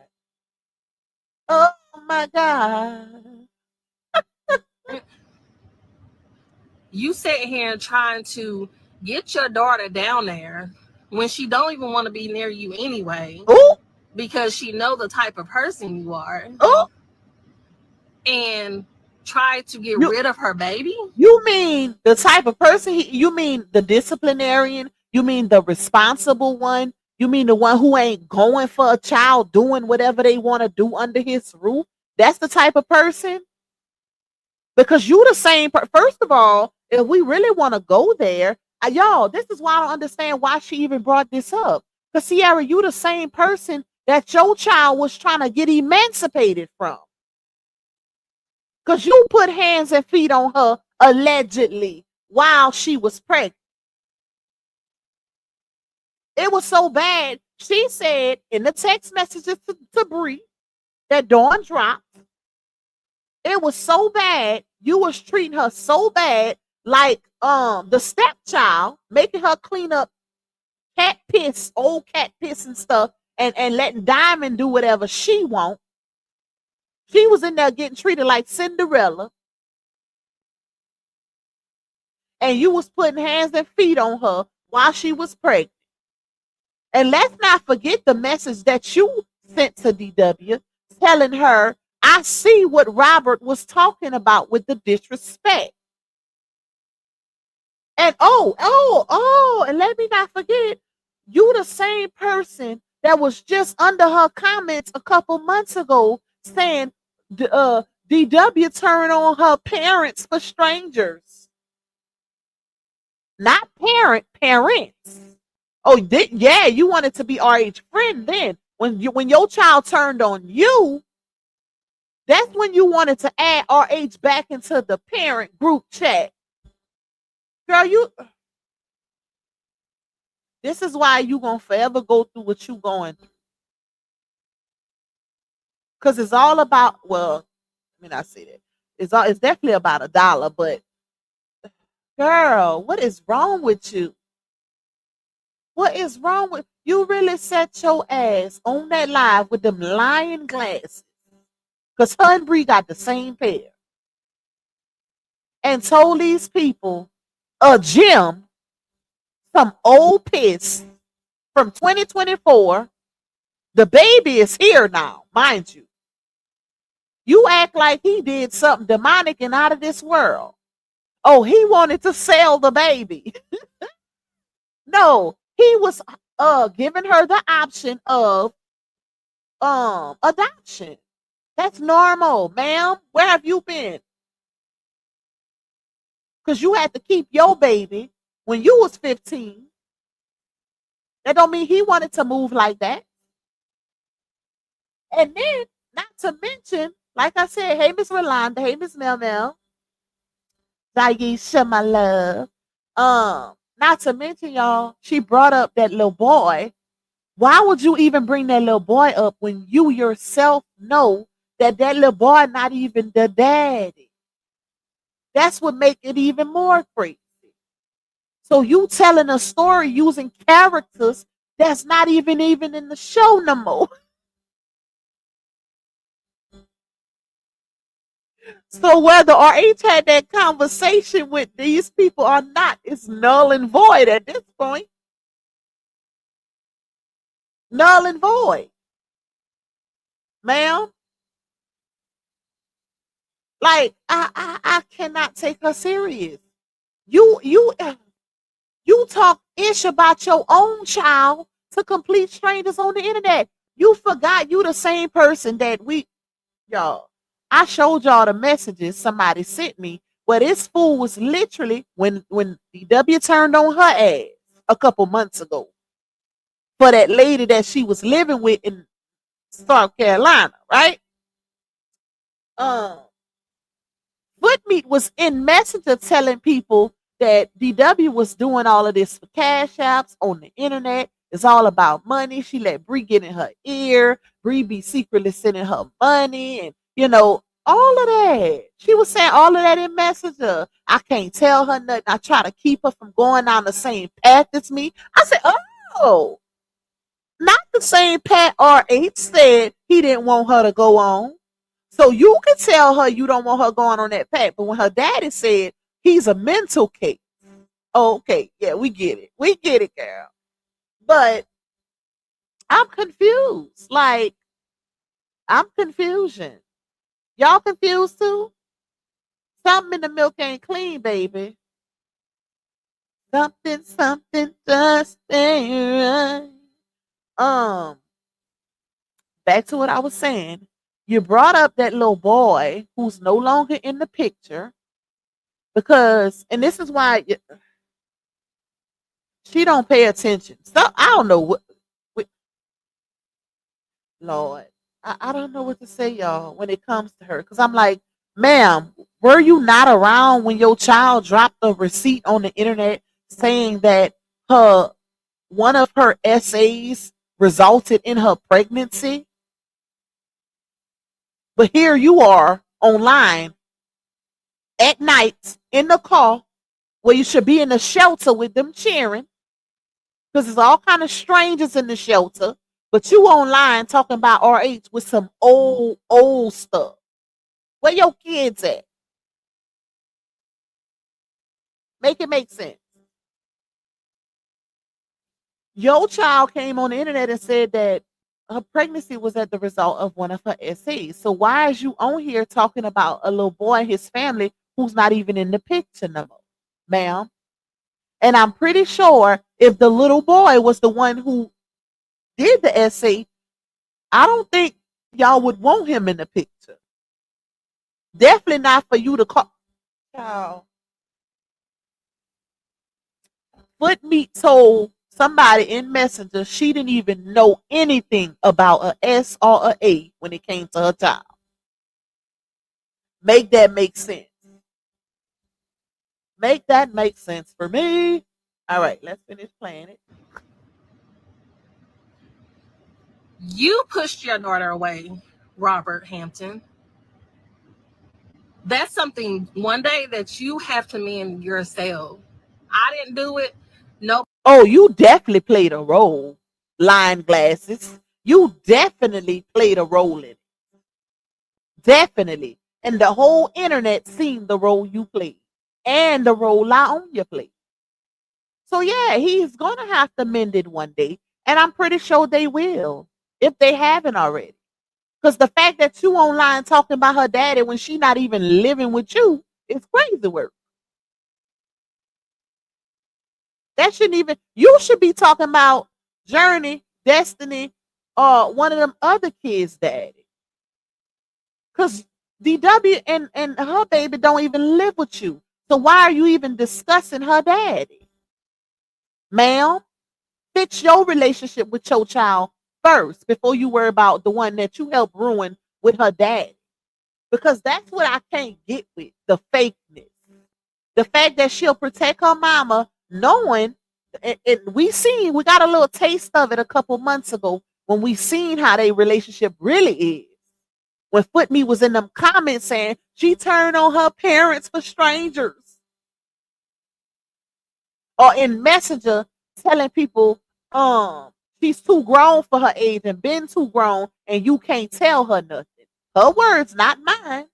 Oh my God. You sitting here trying to get your daughter down there when she don't even want to be near you anyway. Ooh. Because she know the type of person you are. Ooh. And try to get rid of her baby? You mean the type of person you mean the disciplinarian? You mean the responsible one? You mean the one who ain't going for a child doing whatever they want to do under his roof? That's the type of person? Because you the same first of all, if we really want to go there, y'all, this is why I don't understand why she even brought this up. Because CIERA, you the same person that your child was trying to get emancipated from. Because you put hands and feet on her allegedly while she was pregnant. It was so bad. She said in the text messages to Bree that Dawn dropped, it was so bad. You was treating her so bad, like the stepchild, making her clean up cat piss, old cat piss and stuff, and letting Diamond do whatever she want. She was in there getting treated like Cinderella. And you was putting hands and feet on her while she was pregnant. And let's not forget the message that you sent to DW telling her, I see what Robert was talking about with the disrespect. And and let me not forget, you the same person that was just under her comments a couple months ago saying DW turn on her parents for strangers. Not parents. Oh, yeah, you wanted to be RH friend then. When your child turned on you, that's when you wanted to add RH back into the parent group chat. Girl, this is why you gonna forever go through what you going through. Because it's all about, well, I mean, I say that. It's definitely about $1, but girl, what is wrong with you? What is wrong with you? Really set your ass on that live with them lying glasses. Because her and Bree got the same pair. And told these people a gym, some old piss from 2024. The baby is here now, mind you. You act like he did something demonic and out of this world. Oh, he wanted to sell the baby. No, he was giving her the option of adoption. That's normal, ma'am. Where have you been? Because you had to keep your baby when you was 15. That don't mean he wanted to move like that. And then, not to mention, like I said, hey, Miss Rolanda, hey, Miss Mel Mel, Daisha, my love. Not to mention, y'all, she brought up that little boy. Why would you even bring that little boy up when you yourself know that little boy not even the daddy? That's what make it even more crazy. So you telling a story using characters that's not even in the show no more. So whether RH had that conversation with these people or not, it's null and void at this point. Null and void. Ma'am. Like, I cannot take her serious. You talk ish about your own child to complete strangers on the internet. You forgot you the same person that y'all. I showed y'all the messages somebody sent me where this fool was literally when DW turned on her ass a couple months ago for that lady that she was living with in South Carolina, right? Um, Footmeat was in Messenger telling people that DW was doing all of this for cash apps on the internet. It's all about money. She let Bree get in her ear. Bree be secretly sending her money and, all of that. She was saying all of that in Messenger. I can't tell her nothing. I try to keep her from going down the same path as me. I said, oh, not the same path RH said he didn't want her to go on. So you can tell her you don't want her going on that path. But when her daddy said he's a mental case, okay, yeah, we get it. We get it, girl. But I'm confused. Like, I'm confusion. Y'all confused too? Something in the milk ain't clean, baby. Something just ain't right. Back to what I was saying. You brought up that little boy who's no longer in the picture because, and this is why she don't pay attention. So I don't know what Lord, I don't know what to say, y'all, when it comes to her. Because I'm like, ma'am, were you not around when your child dropped a receipt on the internet saying that one of her essays resulted in her pregnancy? But here you are online at night in the car where you should be in the shelter with them cheering because there's all kind of strangers in the shelter, but you online talking about RH with some old stuff. Where your kids at? Make it make sense. Your child came on the internet and said that her pregnancy was as the result of one of her essays. So why is you on here talking about a little boy and his family who's not even in the picture no more, ma'am? And I'm pretty sure if the little boy was the one who did the essay, I don't think y'all would want him in the picture. Definitely not for you to call. Child. Footmeat told somebody in Messenger she didn't even know anything about a S or a A when it came to her child. Make that make sense. Make that make sense for me. All right, let's finish playing it. You pushed your daughter away, Robert Hampton. That's something one day that you have to mend yourself. I didn't do it. No. Oh, you definitely played a role. Line glasses. You definitely played a role in it. Definitely. And the whole internet seen the role you played and the role LaOnya played. So yeah, he's gonna have to mend it one day. And I'm pretty sure they will, if they haven't already. Because the fact that you online talking about her daddy when she not even living with you is crazy work. That shouldn't even, you should be talking about Journey, Destiny, or one of them other kids' daddy. Because DW and her baby don't even live with you. So why are you even discussing her daddy? Ma'am, fix your relationship with your child first before you worry about the one that you helped ruin with her daddy. Because that's what I can't get with the fakeness. The fact that she'll protect her mama knowing, and we got a little taste of it a couple months ago when we seen how their relationship really is. When Footme was in them comments saying she turned on her parents for strangers. Or in Messenger telling people, she's too grown for her age and been too grown and you can't tell her nothing. Her words, not mine.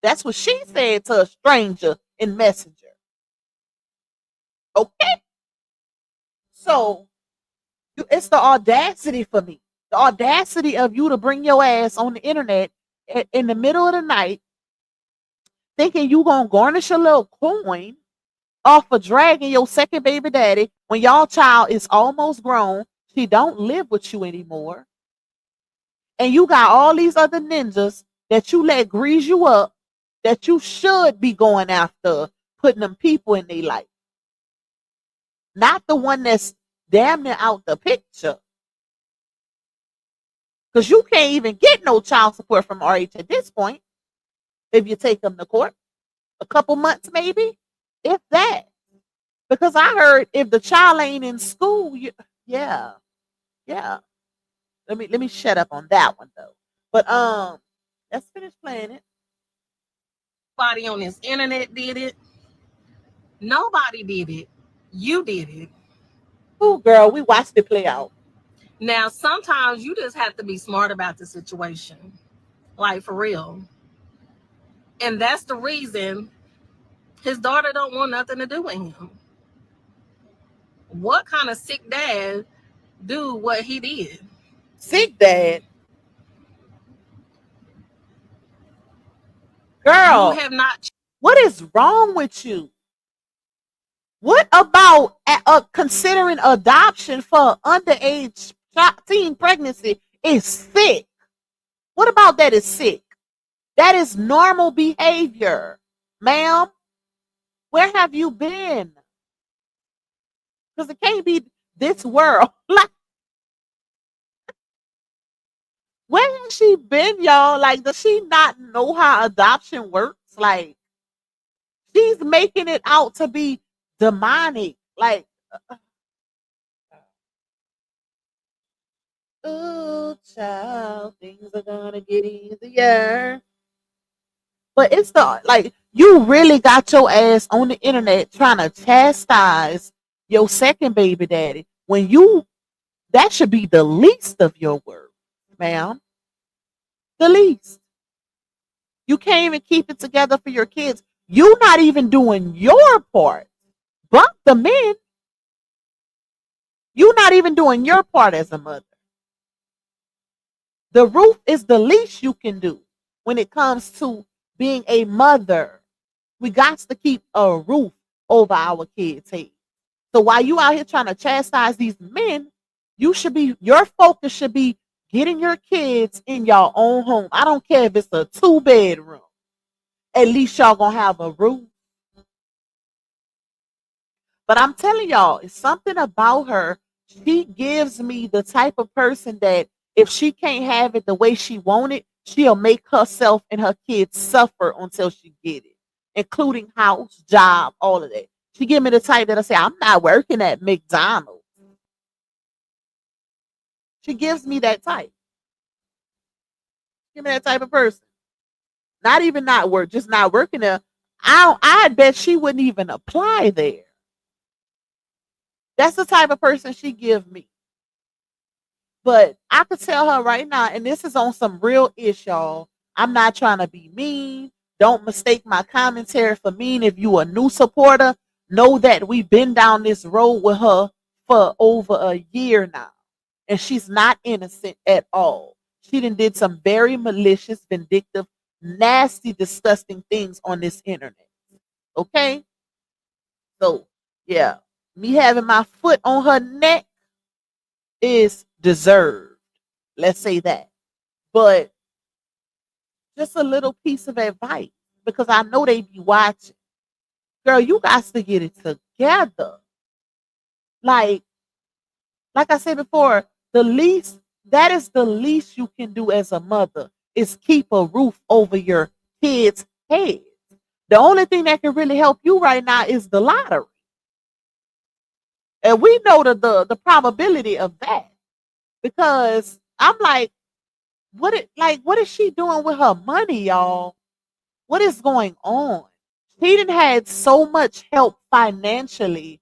That's what she said to a stranger in Messenger. Okay? So it's the audacity for me. The audacity of you to bring your ass on the internet in the middle of the night thinking you gonna garnish a little coin off of dragging your second baby daddy when y'all child is almost grown. She don't live with you anymore. And you got all these other ninjas that you let grease you up, that you should be going after putting them people in their life. Not the one that's damn near out the picture. Because you can't even get no child support from RH at this point if you take them to court. A couple months maybe, if that. Because I heard if the child ain't in school, yeah. Let me shut up on that one though. But let's finish playing it. Nobody on this internet did it. Nobody did it. You did it. Oh, girl, we watched it play out. Now, sometimes you just have to be smart about the situation. Like, for real. And that's the reason his daughter don't want nothing to do with him. What kind of sick dad do what he did? Sick dad? Girl, You have not. what is wrong with you? What about considering adoption for underage teen pregnancy is sick? What about that is sick? That is normal behavior. Ma'am, where have you been? Because it can't be this world. Like, where has she been, y'all? Like, does she not know how adoption works? Like, she's making it out to be demonic. Like, ooh, child, things are gonna get easier. But it's the like you really got your ass on the internet trying to chastise your second baby daddy when that should be the least of your worries, ma'am. The least. You can't even keep it together for your kids. You're not even doing your part. Bump the men. You're not even doing your part as a mother. The roof is the least you can do when it comes to being a mother. We got to keep a roof over our kids' heads. So while you out here trying to chastise these men, your focus should be getting your kids in your own home. I don't care if it's a 2-bedroom. At least y'all gonna have a roof. But I'm telling y'all, it's something about her. She gives me the type of person that if she can't have it the way she want it, she'll make herself and her kids suffer until she get it, including house, job, all of that. She give me the type that I say, I'm not working at McDonald's. She gives me that type. Give me that type of person. Not even not work, just not working there. I bet she wouldn't even apply there. That's the type of person she give me. But I could tell her right now, and this is on some real ish, y'all. I'm not trying to be mean. Don't mistake my commentary for mean. If you a new supporter, know that we've been down this road with her for over a year now. And she's not innocent at all. She did some very malicious, vindictive, nasty, disgusting things on this internet. Okay? So, yeah. Me having my foot on her neck is deserved. Let's say that. But just a little piece of advice, because I know they be watching. Girl, you got to get it together. Like I said before, that is the least you can do as a mother is keep a roof over your kids' heads. The only thing that can really help you right now is the lottery. And we know the probability of that. Because I'm like, what is she doing with her money, y'all? What is going on? She didn't had so much help financially.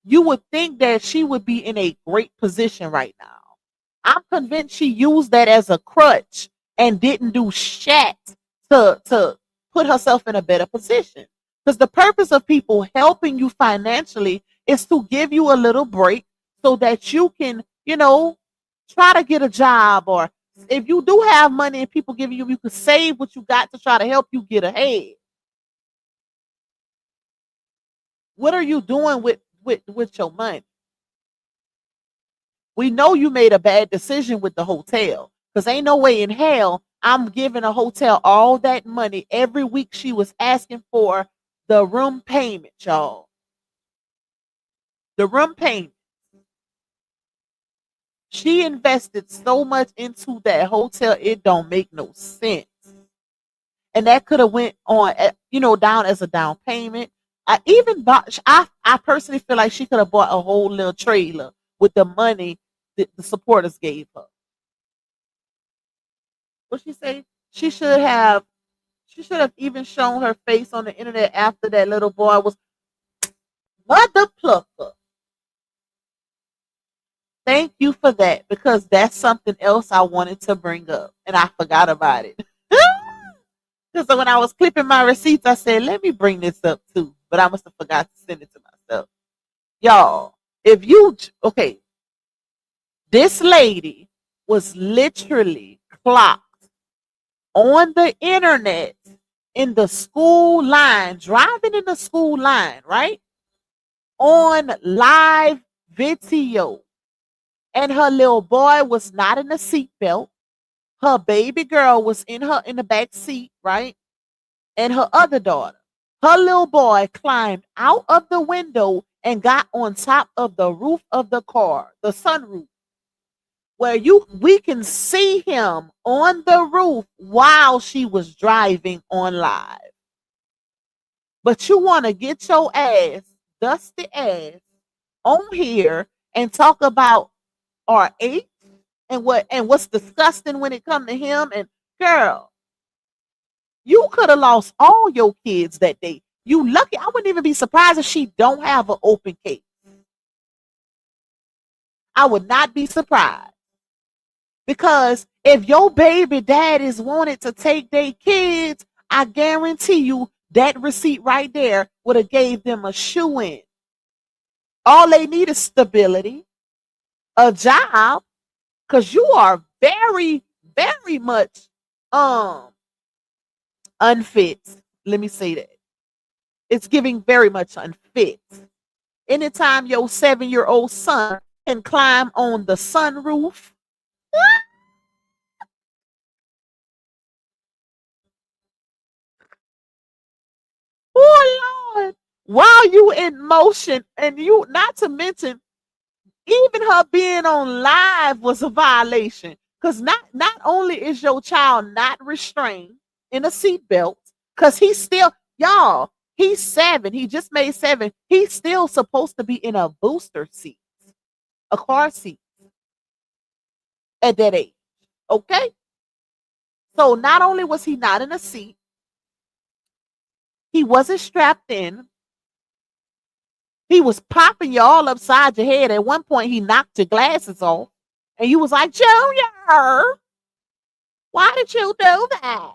You would think that she would be in a great position right now. I'm convinced she used that as a crutch and didn't do shit to put herself in a better position. Because the purpose of people helping you financially is to give you a little break so that you can, try to get a job, or if you do have money and people give you can save what you got to try to help you get ahead. What are you doing with your money? We know you made a bad decision with the hotel because ain't no way in hell I'm giving a hotel all that money. Every week she was asking for the room payment, y'all. The room payment. She invested so much into that hotel, it don't make no sense. And that could have went on, down as a down payment. I even bought. I personally feel like she could have bought a whole little trailer with the money that the supporters gave her. What she say? She should have. She should have even shown her face on the internet after that little boy was mother plucker. Thank you for that because that's something else I wanted to bring up and I forgot about it. Because when I was clipping my receipts, I said, let me bring this up too. But I must have forgot to send it to myself. Y'all, okay, this lady was literally clocked on the internet in the school line, driving in the school line, right? On live video. And her little boy was not in a seatbelt. Her baby girl was in the back seat, right? And her other daughter. Her little boy climbed out of the window and got on top of the roof of the car, the sunroof, where we can see him on the roof while she was driving on live. But you want to get your ass, dusty ass, on here and talk about our age and what's disgusting when it come to him. And girl, you could have lost all your kids that day. You lucky. I wouldn't even be surprised if she don't have an open case. I would not be surprised. Because if your baby daddies wanted to take their kids, I guarantee you that receipt right there would have gave them a shoe in. All they need is stability, a job, because you are very, very much unfit. Let me say that. It's giving very much unfit. Anytime your 7-year-old son can climb on the sunroof, oh Lord, while you in motion, and you not to mention even her being on live was a violation. Because not only is your child not restrained in a seatbelt, because he's still, y'all, he's 7. He just made 7. He's still supposed to be in a booster seat, a car seat at that age. Okay? So not only was he not in a seat, he wasn't strapped in. He was popping you all upside your head. At one point, he knocked your glasses off. And you was like, Junior, why did you do that?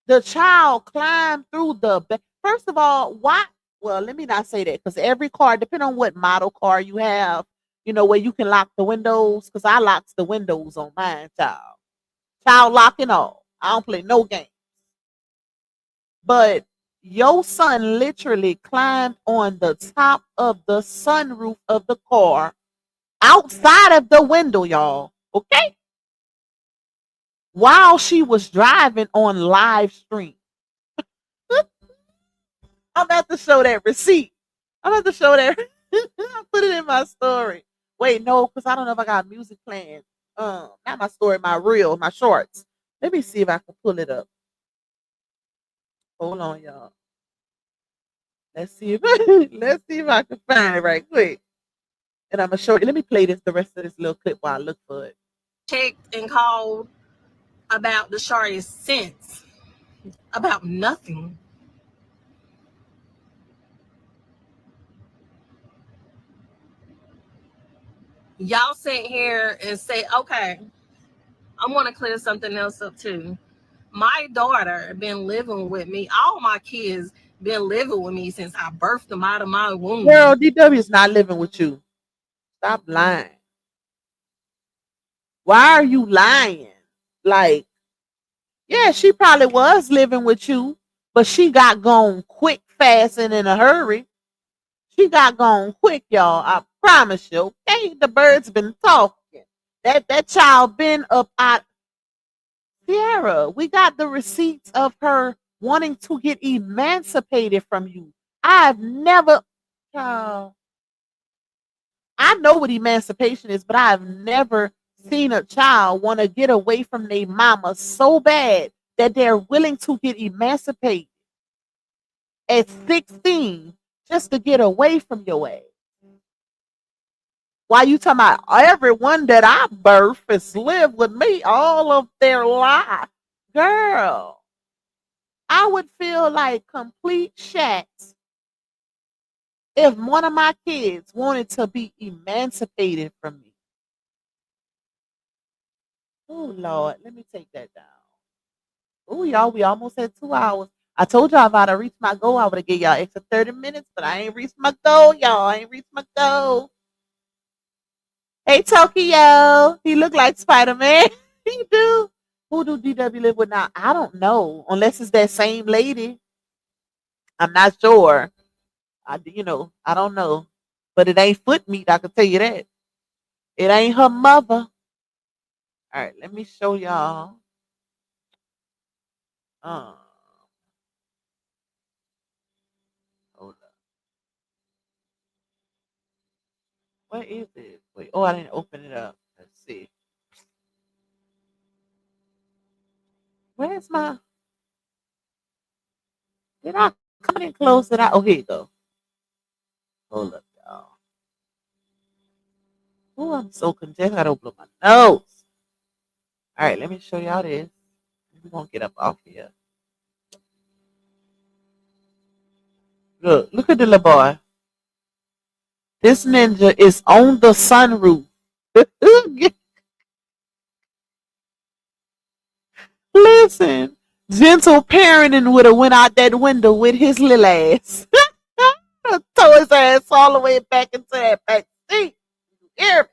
The child climbed through the back. First of all, why? Well, let me not say that because every car, depending on what model car you have, where you can lock the windows, because I locked the windows on mine, child. Child locking all. I don't play no game. But your son literally climbed on the top of the sunroof of the car outside of the window, y'all. Okay? While she was driving on live stream. I'm about to show that receipt. I'm about to show that. I put it in my story. Wait, no, because I don't know if I got music playing. Not my story, my reel, my shorts. Let me see if I can pull it up. Hold on, y'all. Let's see if I can find it right quick. And I'm gonna show you. Let me play the rest of this little clip while I look for it. Checked and called about the Shari's since. About nothing. Y'all sit here and say, okay, I want to clear something else up too. My daughter been living with me. All my kids been living with me since I birthed them out of my womb. Girl, DW is not living with you. Stop lying. Why are you lying? Like, yeah, she probably was living with you, but she got gone quick, fast, and in a hurry. She got gone quick, y'all. I promise you. Okay, the birds been talking. That child been up out. CIERA, we got the receipts of her wanting to get emancipated from you. I've never, child, I know what emancipation is, but I've never seen a child want to get away from their mama so bad that they're willing to get emancipated at 16 just to get away from your ass. Why you talking about everyone that I birthed has lived with me all of their life? Girl, I would feel like complete shats if one of my kids wanted to be emancipated from me. Oh Lord, let me take that down. Oh y'all, we almost had 2 hours. I told y'all if I'd have reached my goal, I would have gave y'all extra 30 minutes, but I ain't reached my goal, y'all. I ain't reached my goal. Hey Tokyo, he look like Spider-Man. He do. Who do DW live with now? I don't know. Unless it's that same lady. I'm not sure. I don't know. But it ain't foot meat, I can tell you that. It ain't her mother. All right, let me show y'all. Uh, hold up. What is it? Wait, oh, I didn't open it up. Let's see. Where's my? Did I come and close it out? Oh, here you go. Hold up, y'all. Oh, I'm so congested. I don't blow my nose. All right, let me show y'all this. We're gonna get up off here. Look at the little boy. This ninja is on the sunroof. Listen, gentle parenting would have went out that window with his little ass. Throw his ass all the way back into that back seat. Here,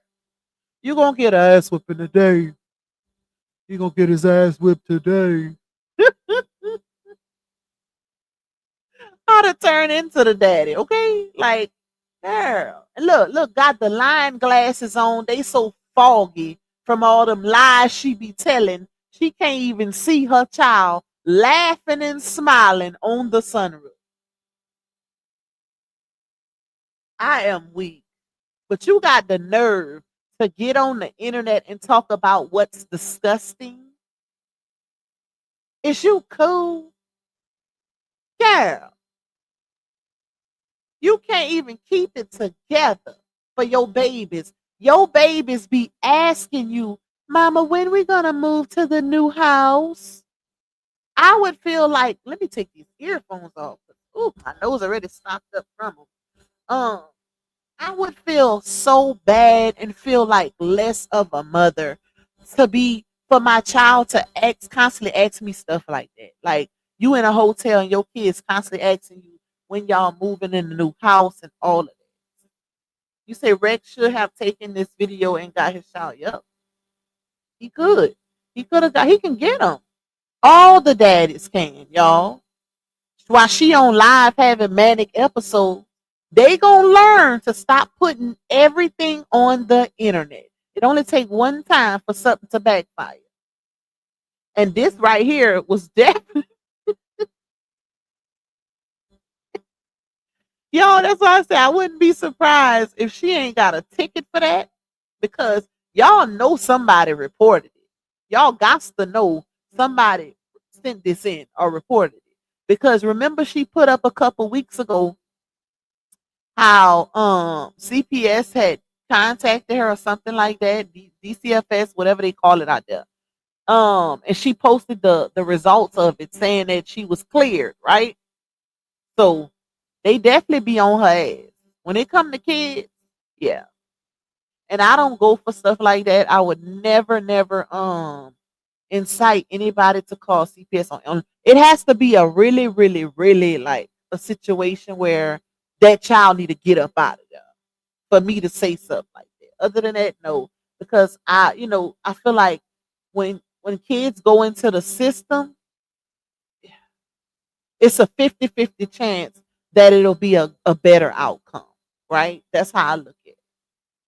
you gonna get an ass whipping today. You gonna get his ass whipped today. How to turn into the daddy, okay? Like, girl. And look, got the line glasses on. They so foggy from all them lies she be telling. She can't even see her child laughing and smiling on the sunroof. I am weak. But you got the nerve to get on the internet and talk about what's disgusting. Is you cool? Girl, you can't even keep it together for your babies. Your babies be asking you, Mama, when we gonna move to the new house? I would feel like, let me take these earphones off. Ooh, my nose already stopped up from them. Um, I would feel so bad and feel like less of a mother to be for my child to constantly ask me stuff like that. Like you in a hotel and your kids constantly asking you when y'all moving in the new house and all of that. You say Rex should have taken this video and got his child. Yep, he could. He could have got. He can get them. All the daddies can, y'all. While she on live having manic episodes, they gonna learn to stop putting everything on the internet. It only take one time for something to backfire. And this right here was definitely yo, that's why I say I wouldn't be surprised if she ain't got a ticket for that because y'all know somebody reported it. Y'all got to know somebody sent this in or reported it. Because remember she put up a couple weeks ago how CPS had contacted her or something like that, DCFS, whatever they call it out there. And she posted the results of it saying that she was cleared, right? So they definitely be on her ass. When it come to kids, yeah. And I don't go for stuff like that. I would never incite anybody to call CPS on. It has to be a really like a situation where that child need to get up out of there for me to say something like that. Other than that, no. Because I feel like when kids go into the system, it's a 50-50 chance that it'll be a better outcome. Right? That's how I look at it.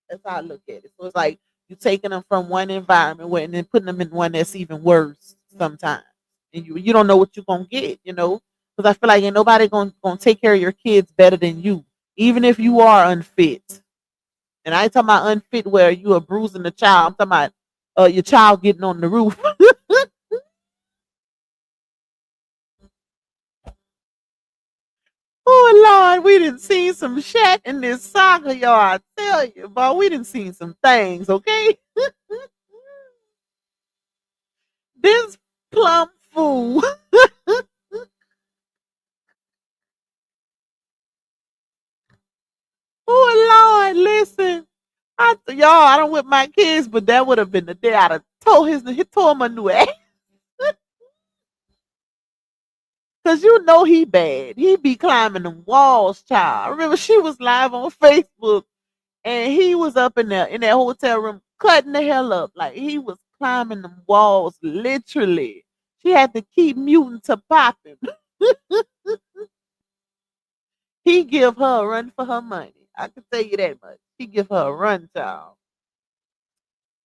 That's how I look at it. So it's like you taking them from one environment and then putting them in one that's even worse. sometimes. And you don't know what you're going to get, you know, because I feel like ain't nobody going to take care of your kids better than you, even if you are unfit. And I ain't talking about unfit where you are bruising the child. I'm talking about your child getting on the roof. Oh Lord, we didn't see some shit in this saga, y'all. I tell you, but we didn't see some things, okay? This plump fool. Oh Lord, listen. I don't whip my kids, but that would have been the day I'd have told he tore him a new ass. Cause you know he bad. He be climbing them walls, child. I remember she was live on Facebook and he was up in there in that hotel room cutting the hell up. Like he was climbing them walls, literally. She had to keep muting to pop him. He give her a run for her money. I can tell you that much. He give her a run, child.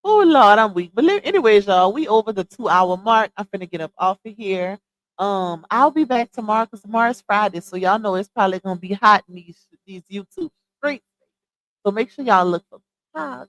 Oh Lord, I'm weak. But anyways, y'all, we over the 2-hour mark. I'm finna get up off of here. I'll be back tomorrow because tomorrow's Friday, so y'all know it's probably gonna be hot in these YouTube streets. So make sure y'all look for vlogs.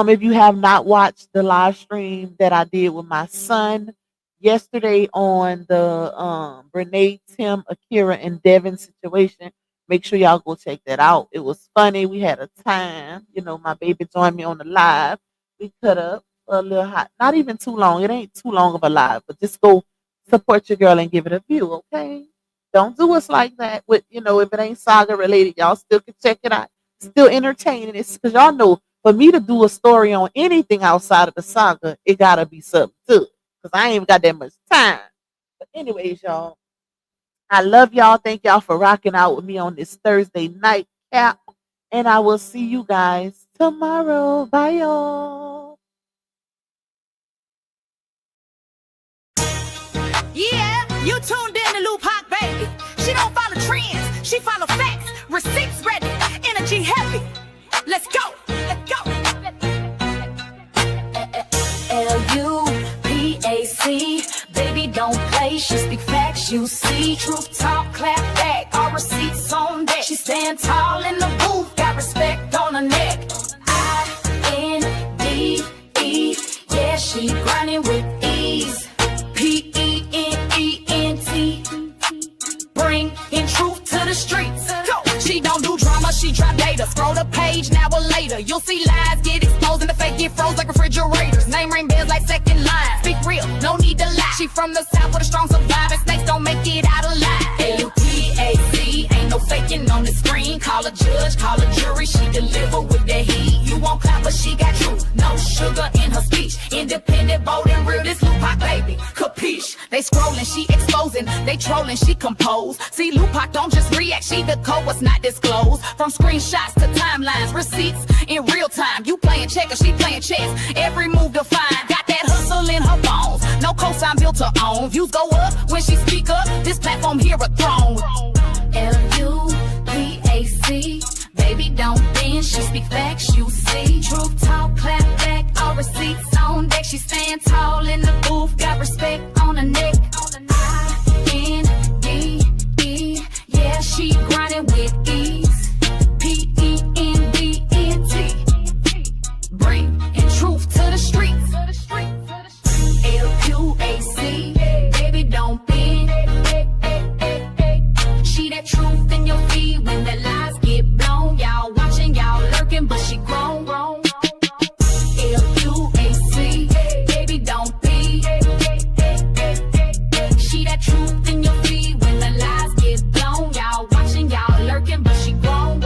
If you have not watched the live stream that I did with my son yesterday on the Renee, Tim, Akira, and Devin situation, make sure y'all go check that out. It was funny. We had a time. You know, my baby joined me on the live. We cut up a little hot. Not even too long. It ain't too long of a live, but just go support your girl and give it a view, okay? Don't do us like that with, you know, if it ain't saga related, y'all still can check it out. Still entertaining. It's because y'all know for me to do a story on anything outside of the saga, it gotta be something too. Because I ain't even got that much time. But anyways, y'all, I love y'all. Thank y'all for rocking out with me on this Thursday night cap. And I will see you guys tomorrow. Bye, y'all. Yeah, you tuned in to Lou Pac, baby. She don't follow trends, she follow facts. Receipts ready, energy heavy. Let's go, let's go. L-U-P-A-C, baby don't play. She speak facts, you see. Truth talk, clap back. All receipts on deck. She stand tall in the booth, got respect on her neck. I-N-D-E, yeah, she grinding with ease. P-E-N-E-N-T, bring in truth to the streets. Go. She don't do drama, she drop data. Scroll the page, now or later. You'll see lies get exposed and the fake get froze like refrigerators. Name ring bells like second line. Speak real, no need to lie. She from the south with a strong surviving. Snakes don't make it out alive. L-U-P-A-C, ain't no faking on the screen. Call a judge, call a jury. She deliver with the heat. You won't clap, but she got truth. No sugar in her speech. Independent, bold and real. This Lupac baby, capiche? They scrolling, she exposing. They trolling, she compose. See, Lupac don't just react. She decode what's not disclosed. From screenshots to timelines, receipts in real time. You playing checkers, she playing chess. Every move defined. Got that hustle in her bones. No cosign built to own. Views go up when she speak up. This platform here a throne. L-U-P-A-C, baby don't bend. She speak facts, you see. Truth talk, clap back. All receipts on deck. She stand tall in the booth. Got respect on her neck. I-N-D-E, yeah, she grinding with ease. P-E-N-D-N-T, bring in truth to the streets. L-U-A-C, baby don't bend. She that truth in your feed when the lies get blown. Y'all watching, y'all lurking, but she grown. L-U-A-C, baby don't be. She that truth in your feed when the lies get blown. Y'all watching, y'all lurking, but she grown.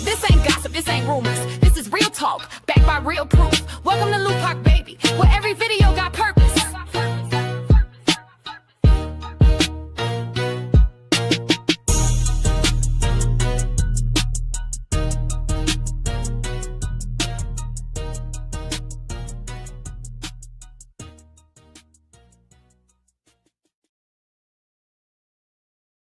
This ain't gossip, this ain't rumors. This is real talk, backed by real proof. Welcome to Lupac, baby, where every video got purpose.